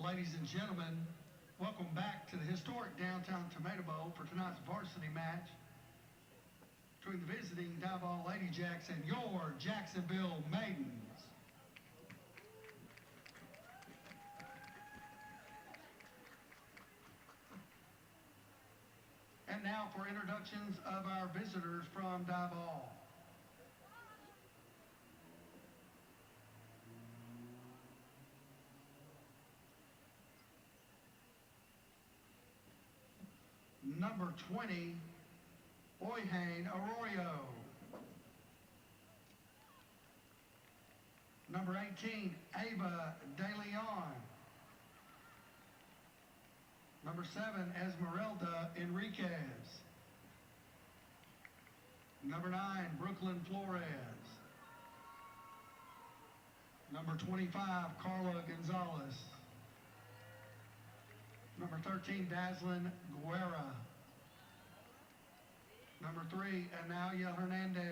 Ladies and gentlemen, welcome back to the historic downtown Tomato Bowl for tonight's varsity match between the visiting Diboll Lumberjacks and your Jacksonville Maidens. And now for introductions of our visitors from Diboll. Number 20, Oyhane Arroyo. Number 18, Ava De Leon. Number 7, Esmeralda Enriquez. Number 9, Brooklyn Flores. Number 25, Carla Gonzalez. Number 13, Daslin Guerra. Number 3, Analia Hernandez.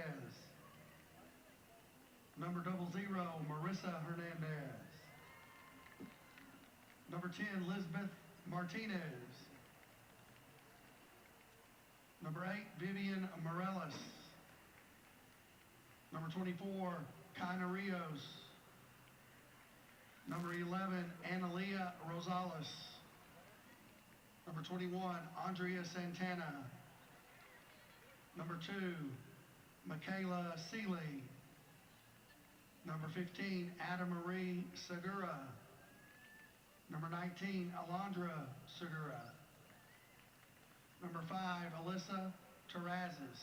Number 00, Marissa Hernandez. Number 10, Elizabeth Martinez. Number 8, Vivian Morales. Number 24, Kaina Rios. Number 11, Analia Rosales. Number 21, Andrea Santana. Number 2, Michaela Seeley. Number 15, Ada Marie Segura. Number 19, Alondra Segura. Number 5, Alyssa Terrazas.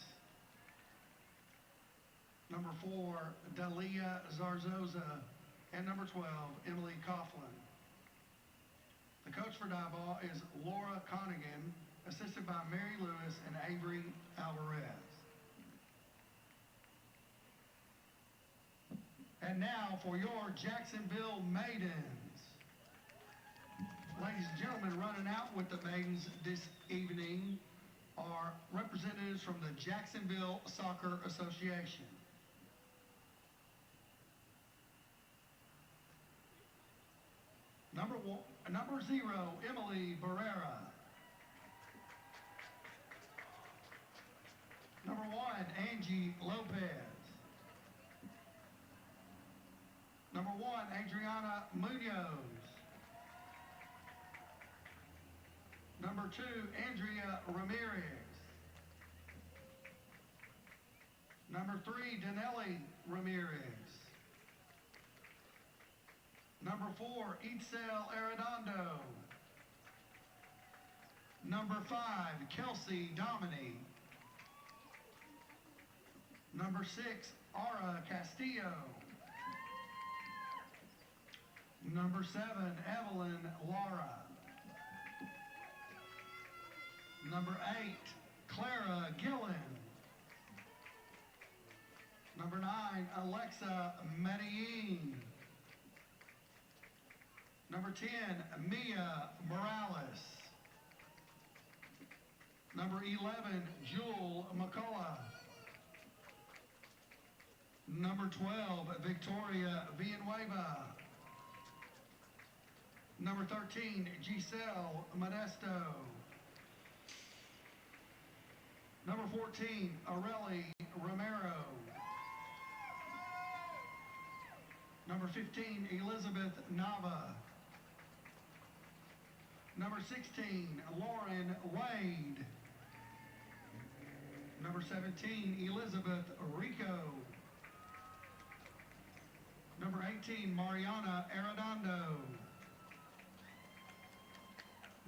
Number 4, Dalia Zarzoza. And number 12, Emily Coughlin. The coach for Diboll is Laura Connigan, assisted by Mary Lewis and Avery Alvarez. And now for your Jacksonville Maidens. Ladies and gentlemen, running out with the Maidens this evening are representatives from the Jacksonville Soccer Association. Number 0, Emily Barrera. Number 1, Angie Lopez. Number 1, Adriana Munoz. Number 2, Andrea Ramirez. Number 3, Danelli Ramirez. Number 4, Itzel Arredondo. Number 5, Kelsey Domini. Number 6, Ara Castillo. Number 7, Evelyn Lara. Number 8, Clara Gillen. Number 9, Alexa Medellin. Number 10, Mia Morales. Number 11, Jewel McCullough. Number 12, Victoria Villanueva. Number 13, Giselle Modesto. Number 14, Areli Romero. Number 15, Elizabeth Nava. Number 16, Lauren Wade. Number 17, Elizabeth Rico. Number 18, Mariana Arredondo.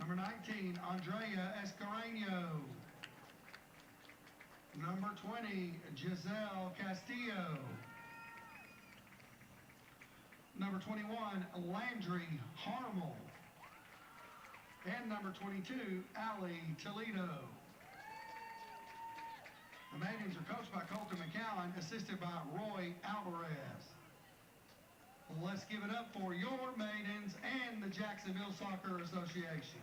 Number 19, Andrea Escareno. Number 20, Giselle Castillo. Number 21, Landry Harmel. And number 22, Allie Toledo. The Maidens are coached by Colton McCowan, assisted by Roy Alvarez. Let's give it up for your Maidens and the Jacksonville Soccer Association.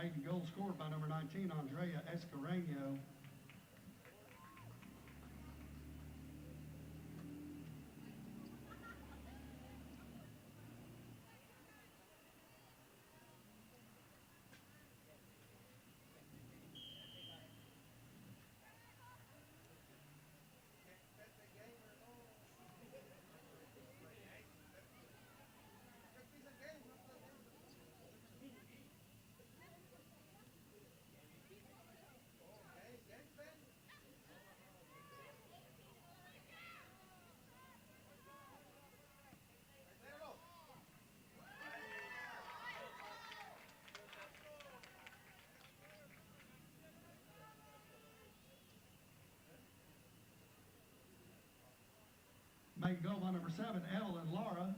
Maiden goal scored by number 19, Andrea Escareno. Maiden goal by number 7, Evelyn Laura.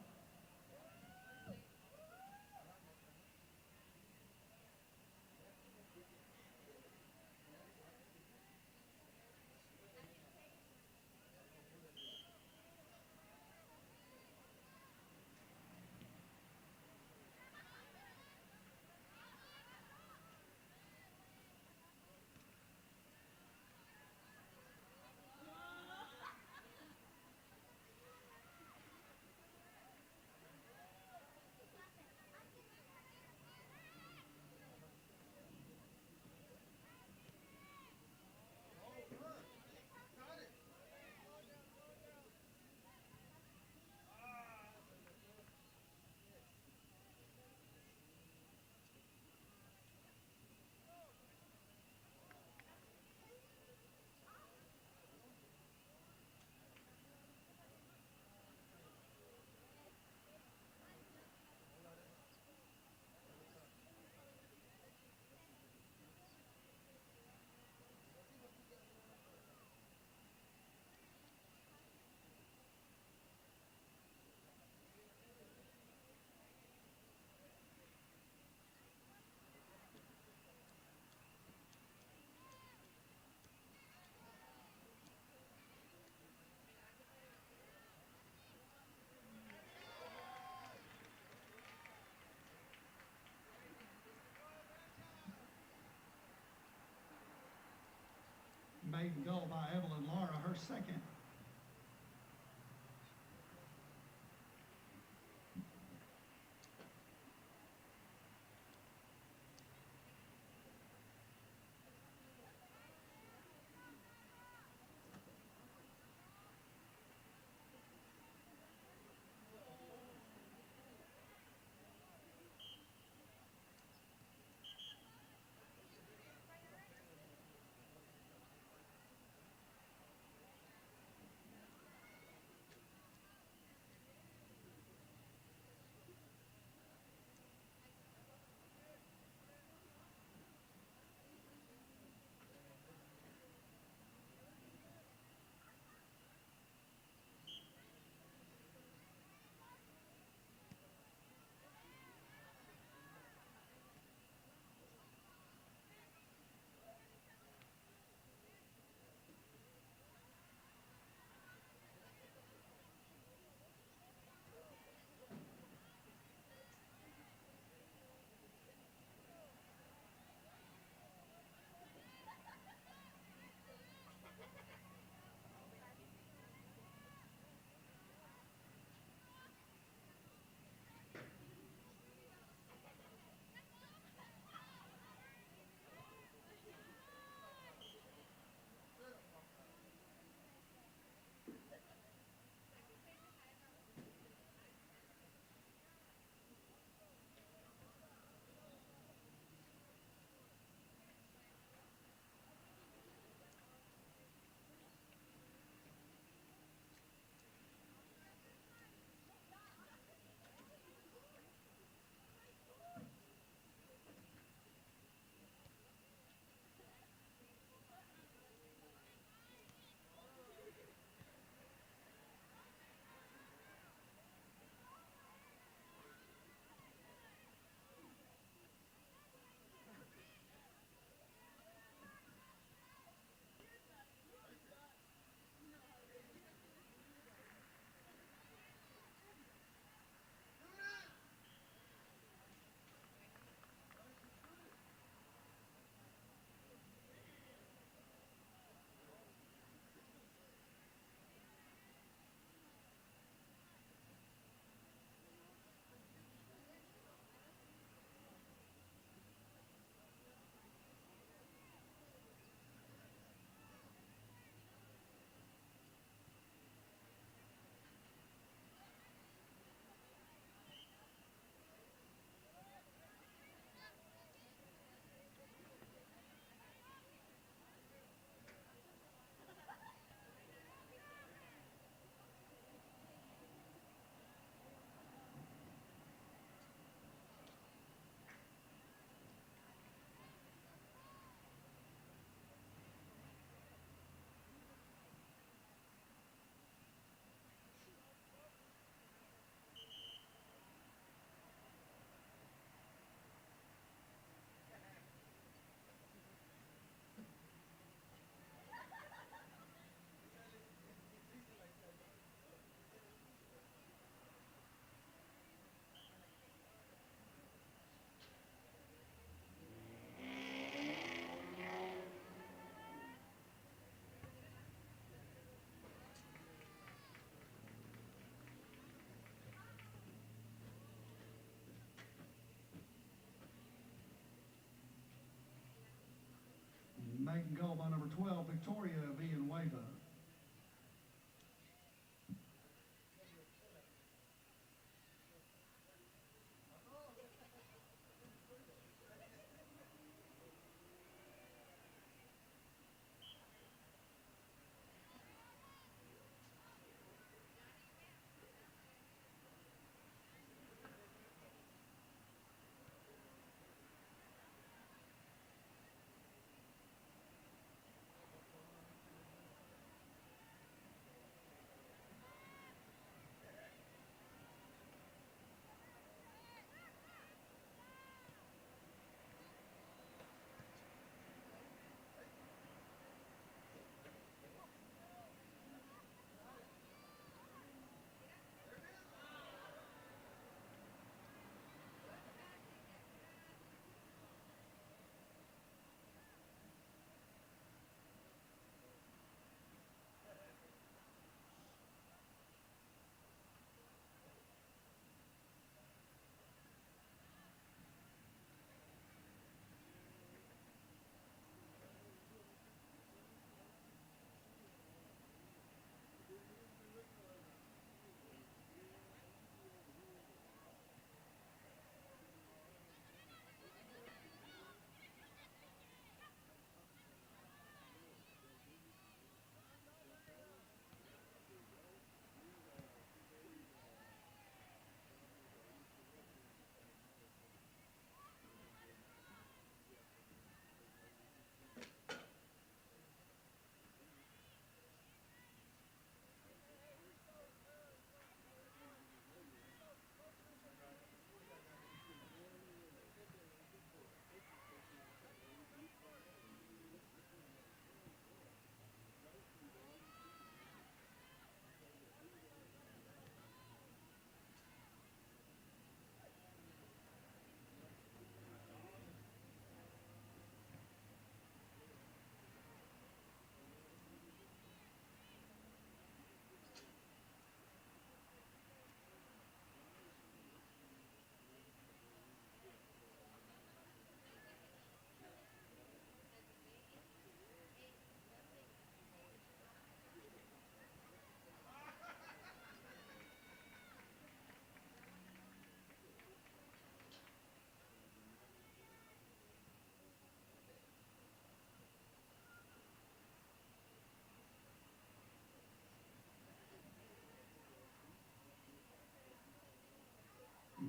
Maiden goal by Evelyn Laura, her second. Making goal by number 12, Victoria Villanueva.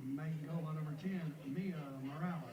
Making goal by number 10, Mia Morales.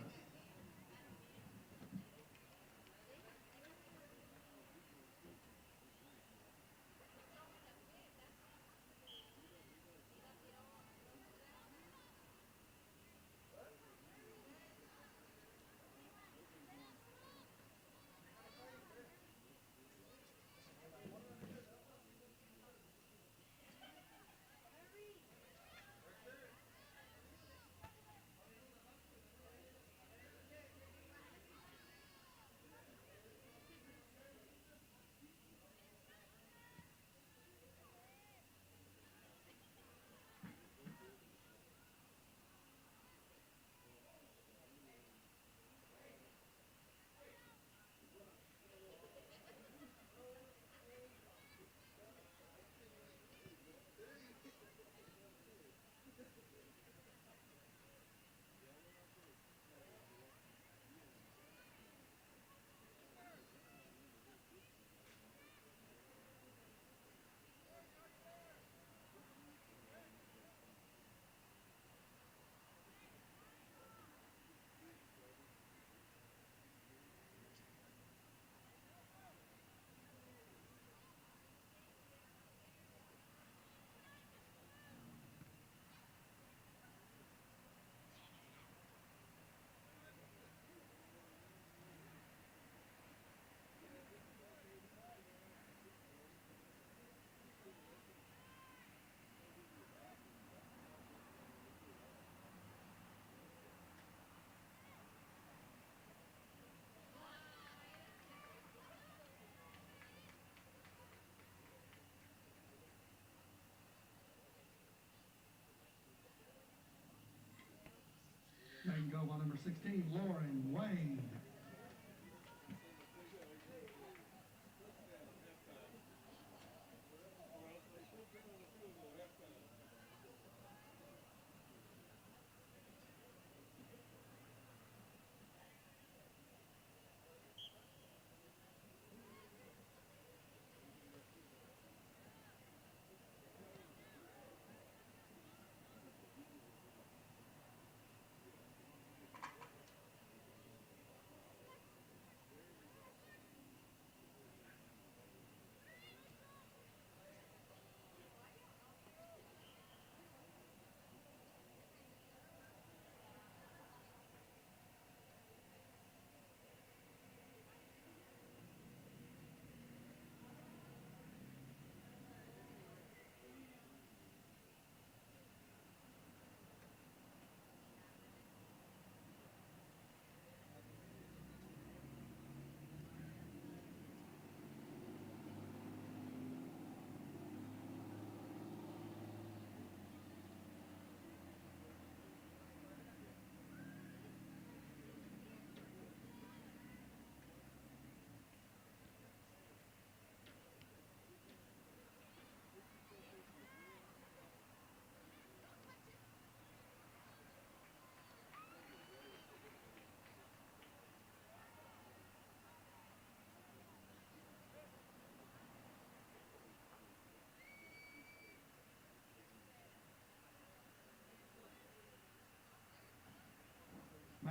Making goal by number 16, Lauren Wade.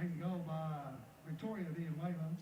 Main goal by Victoria Villanueva.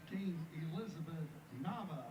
15, Elizabeth Nava.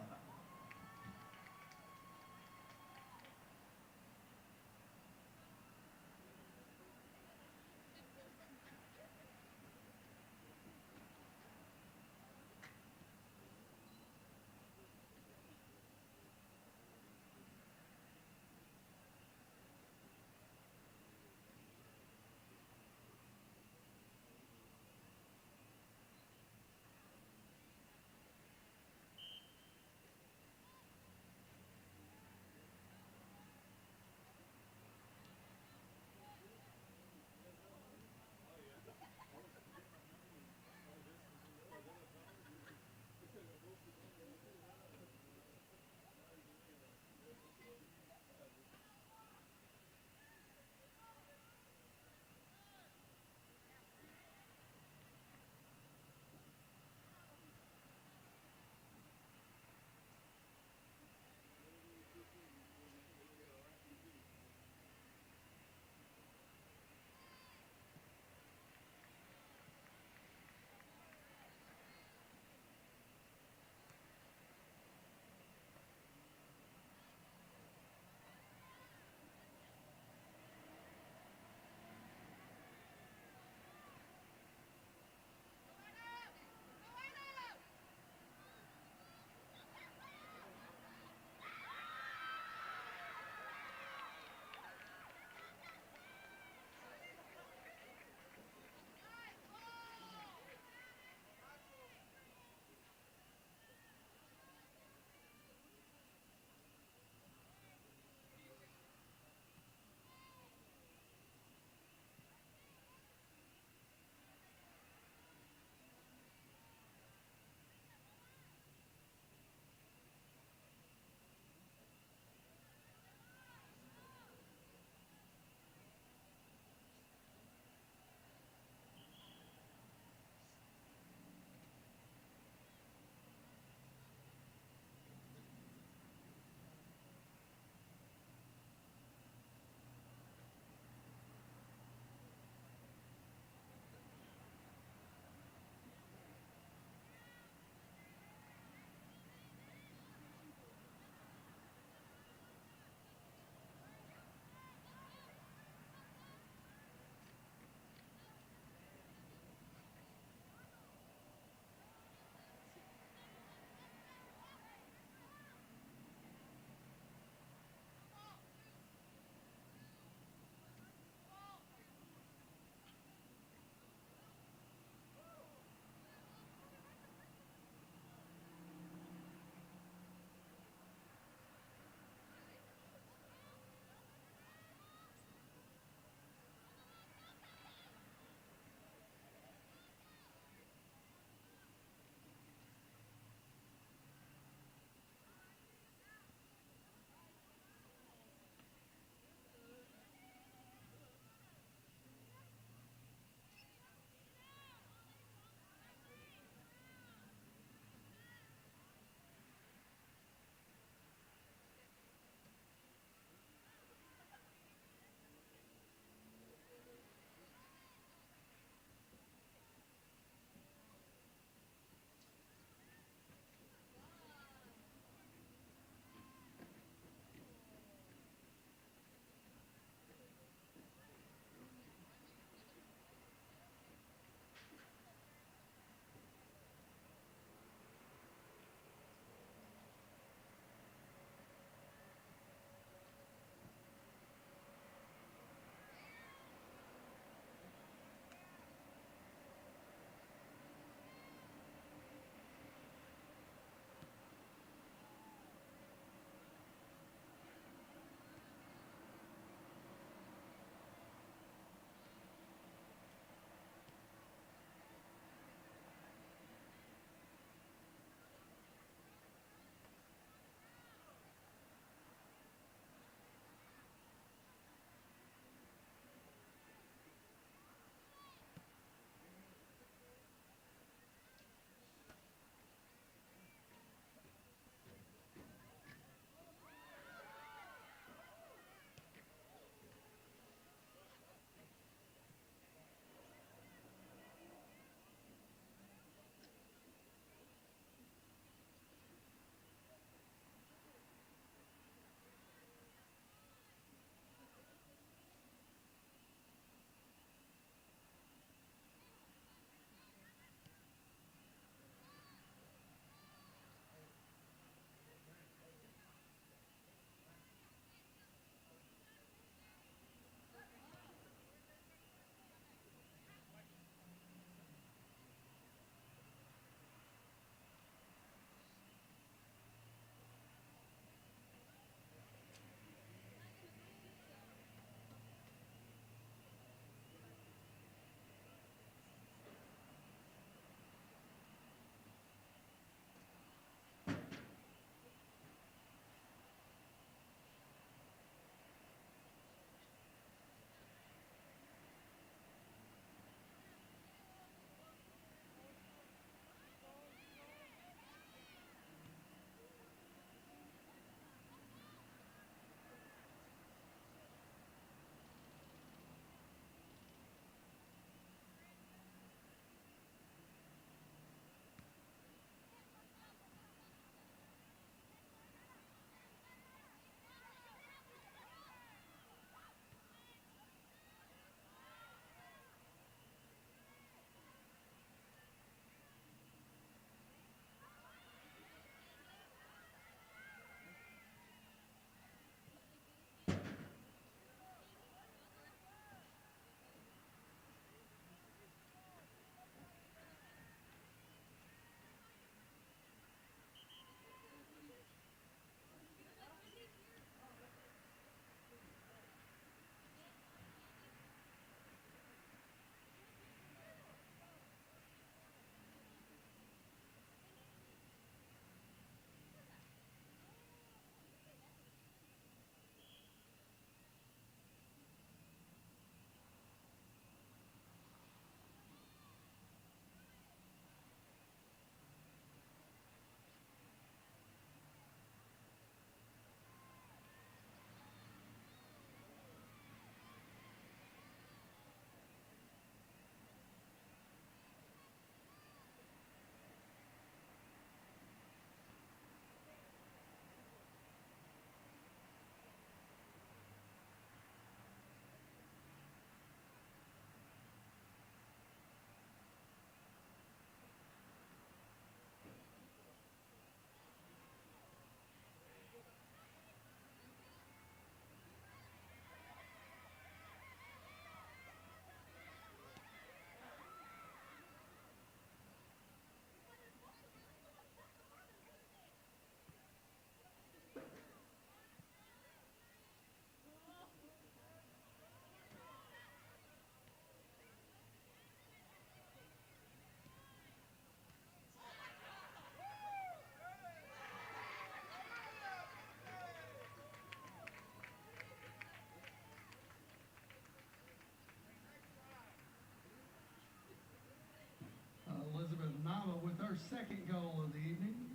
second goal of the evening.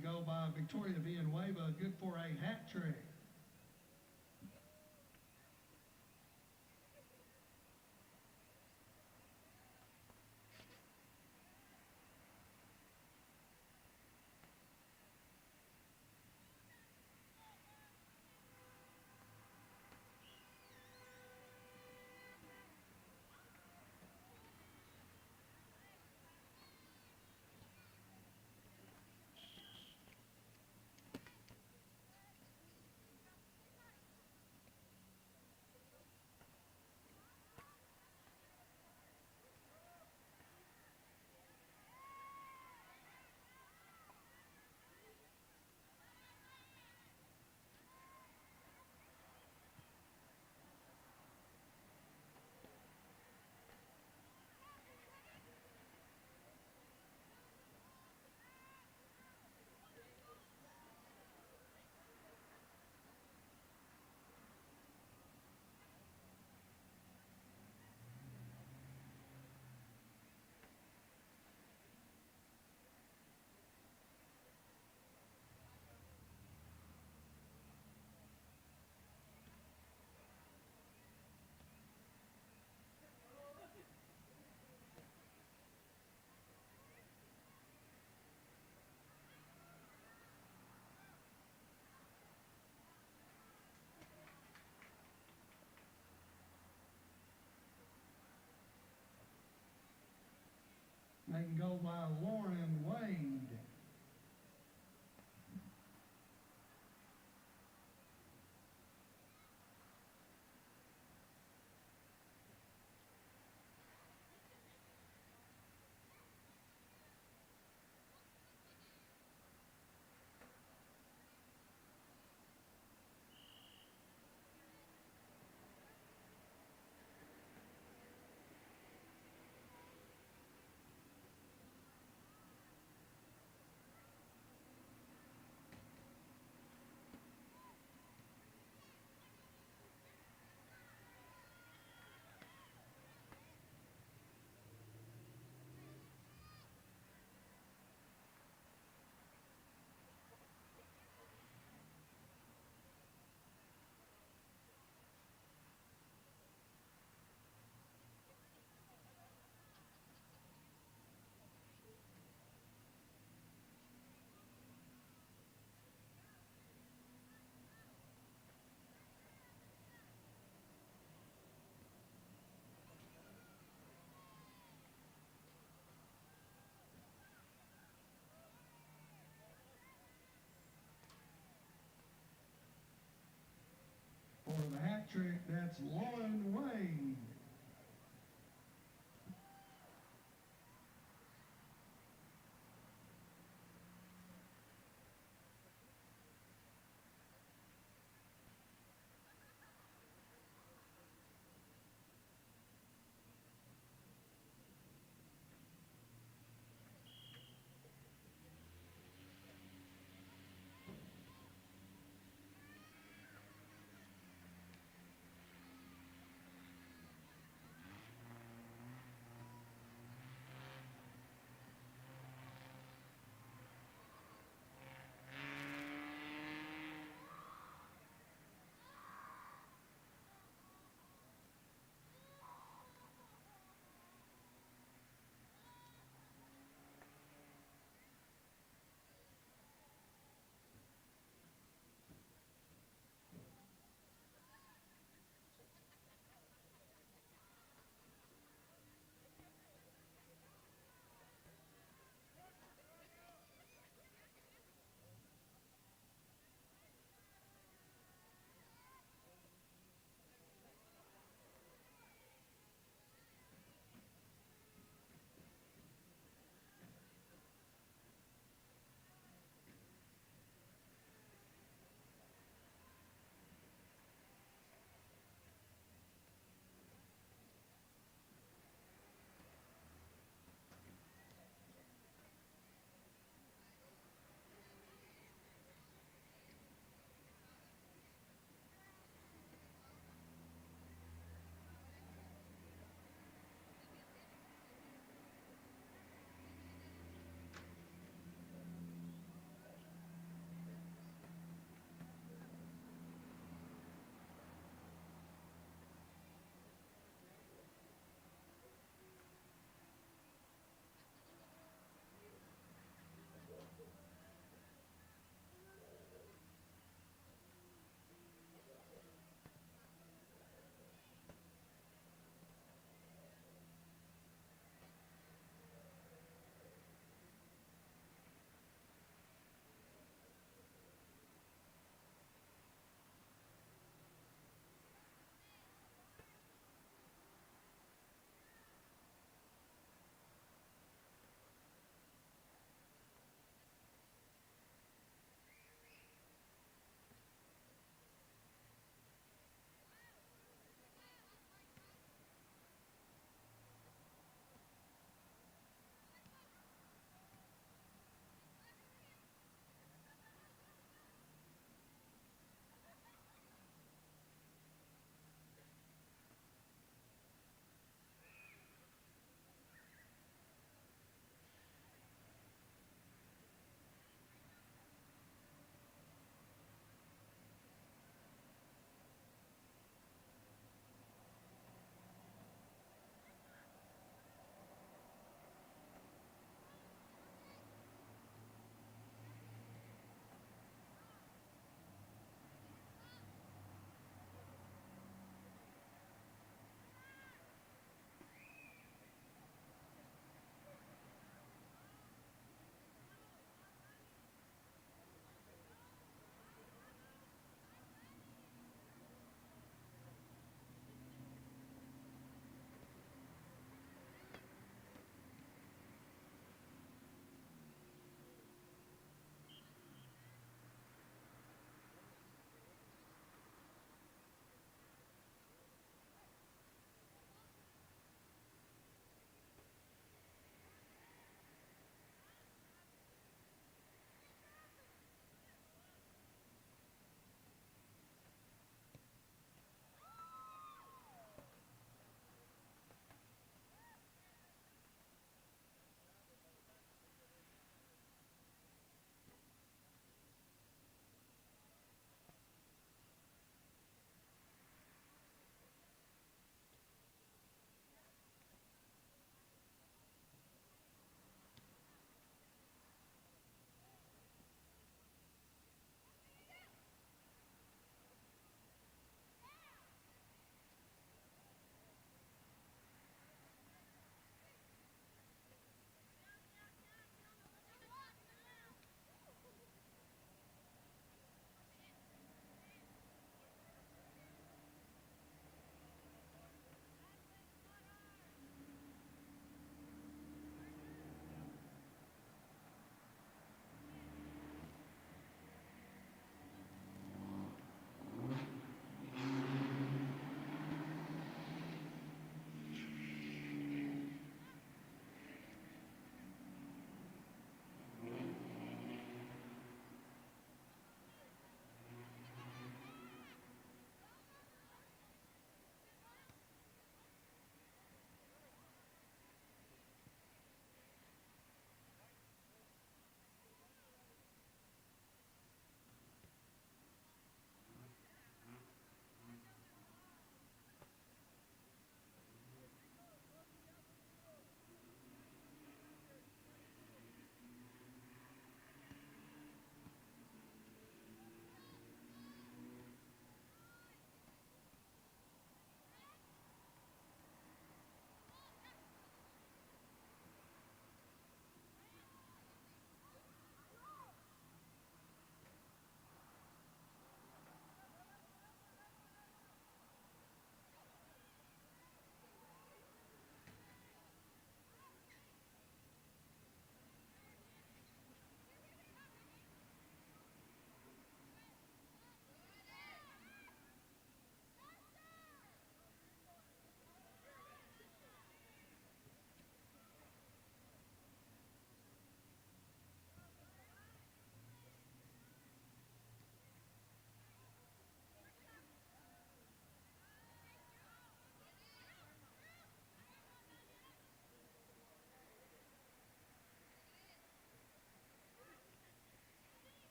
Making goal by Victoria Villanueva, good for a hat trick. Making goal by Lauren Wade. For the hat trick, that's Lauren Wade.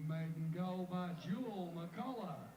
Maiden goal by Jewel McCullough.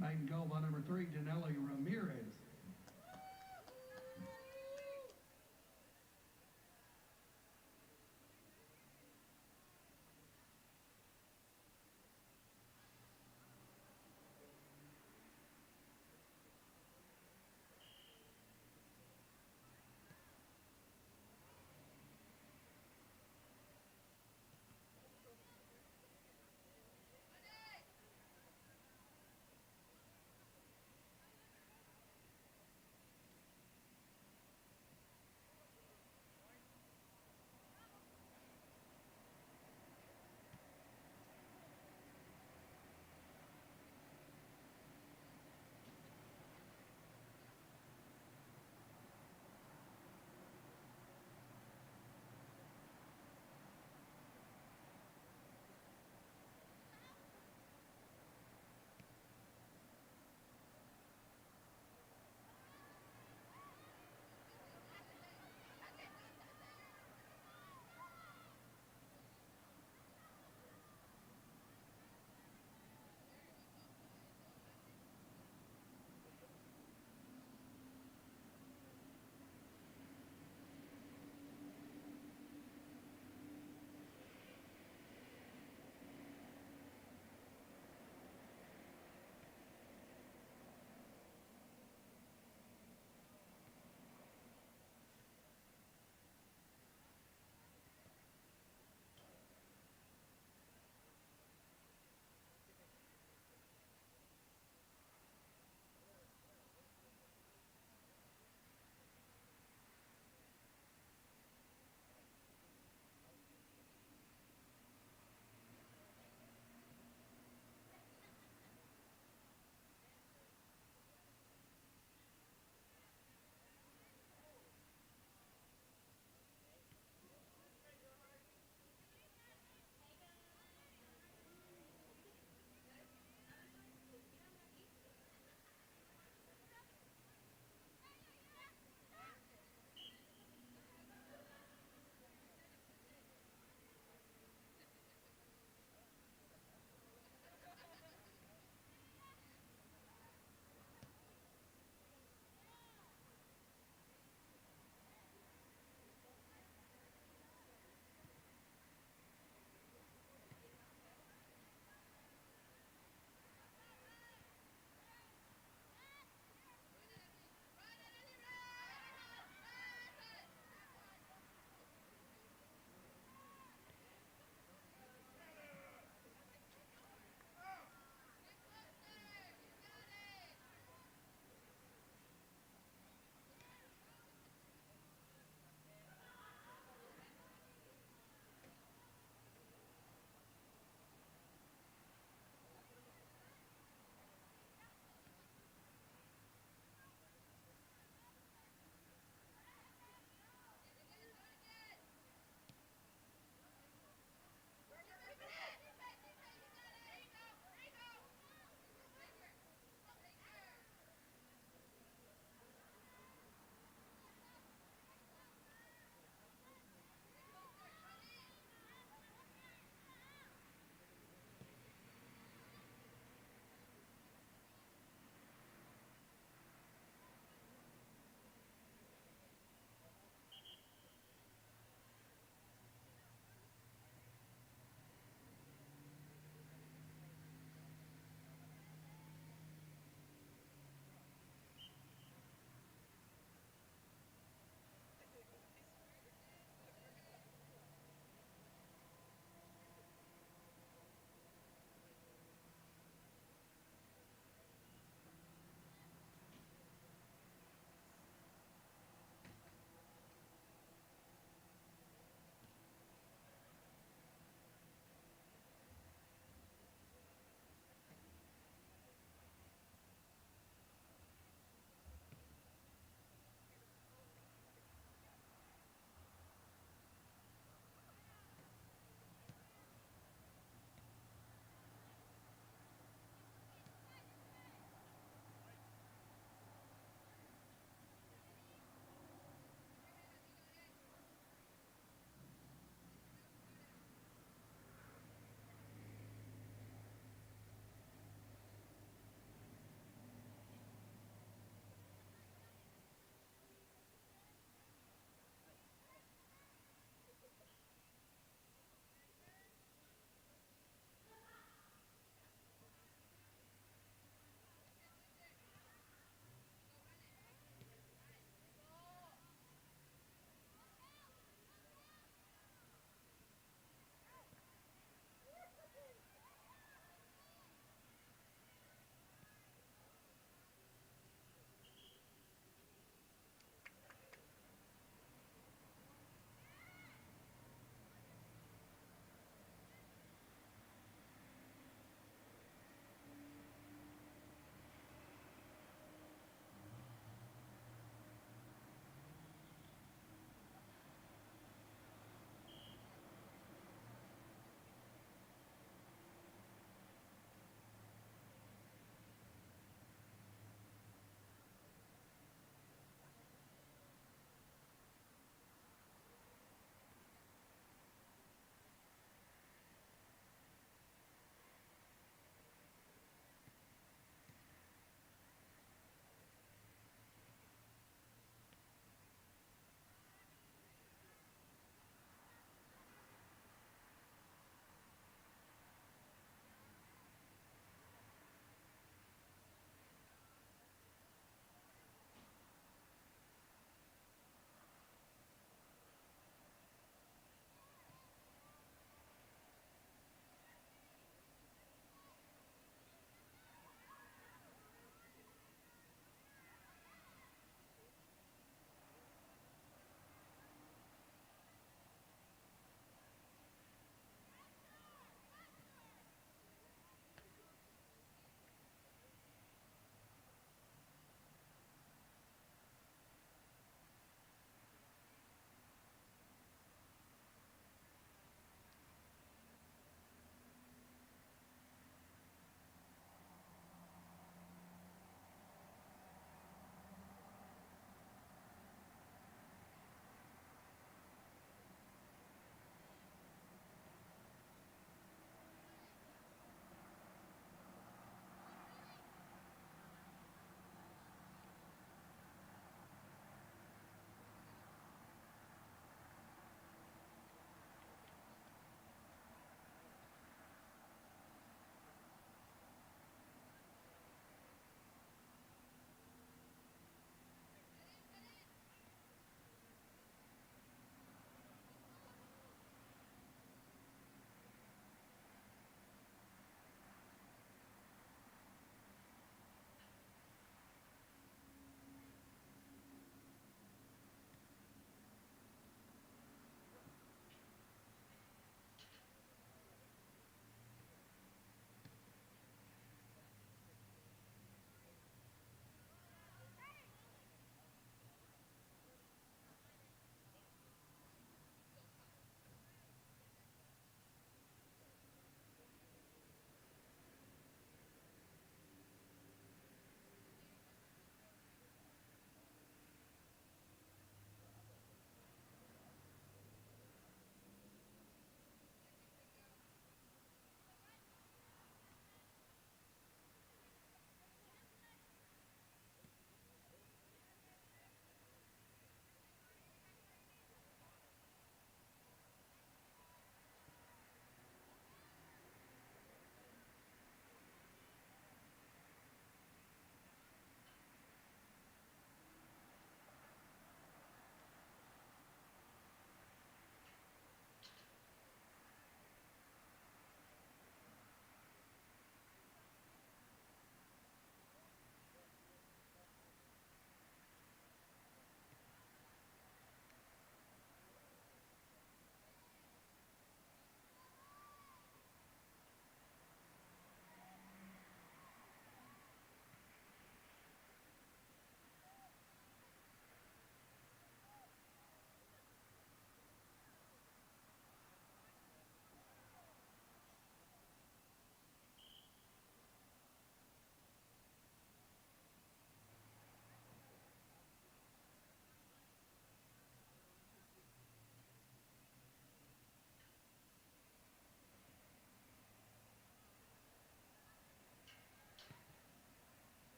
Maiden goal by number 3, Janelle Ramirez.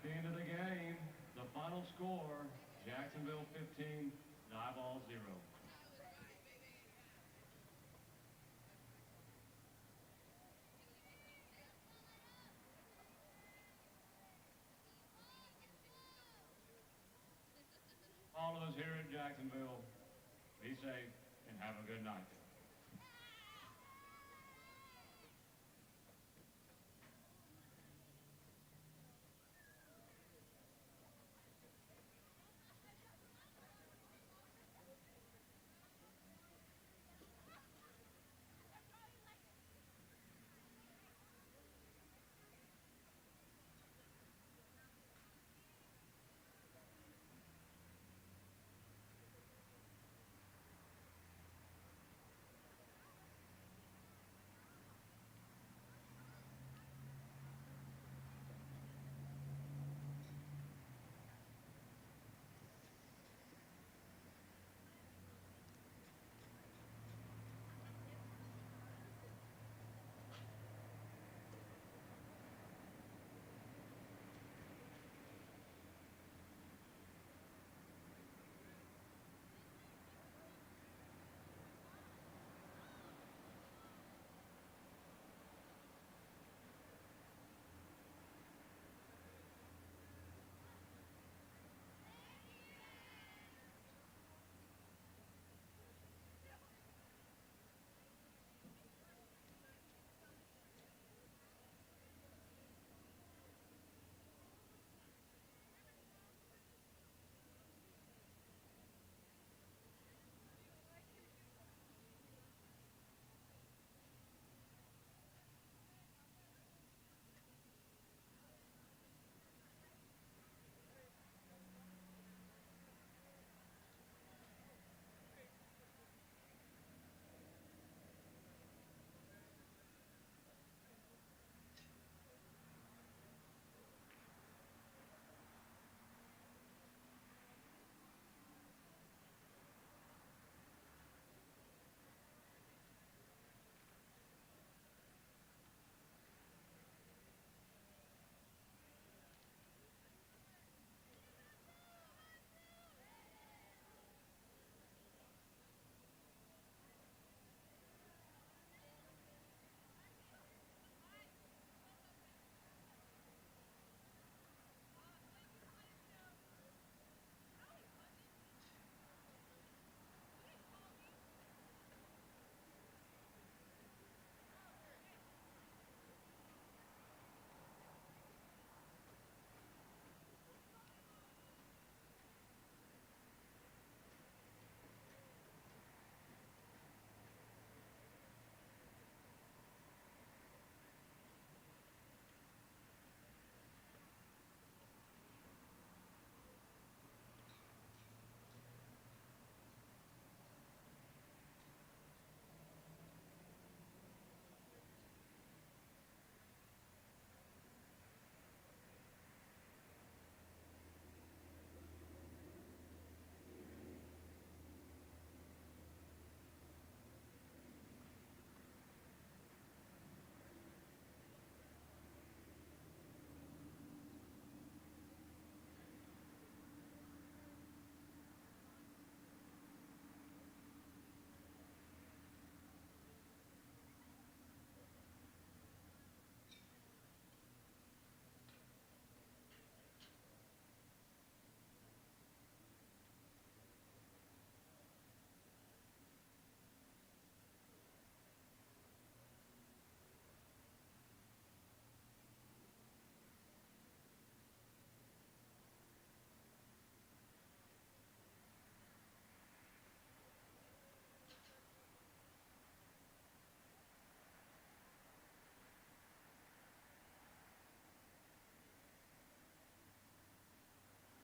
the end of the game, the final score, Jacksonville 15, Diboll 0. All of us here at Jacksonville, be safe and have a good night.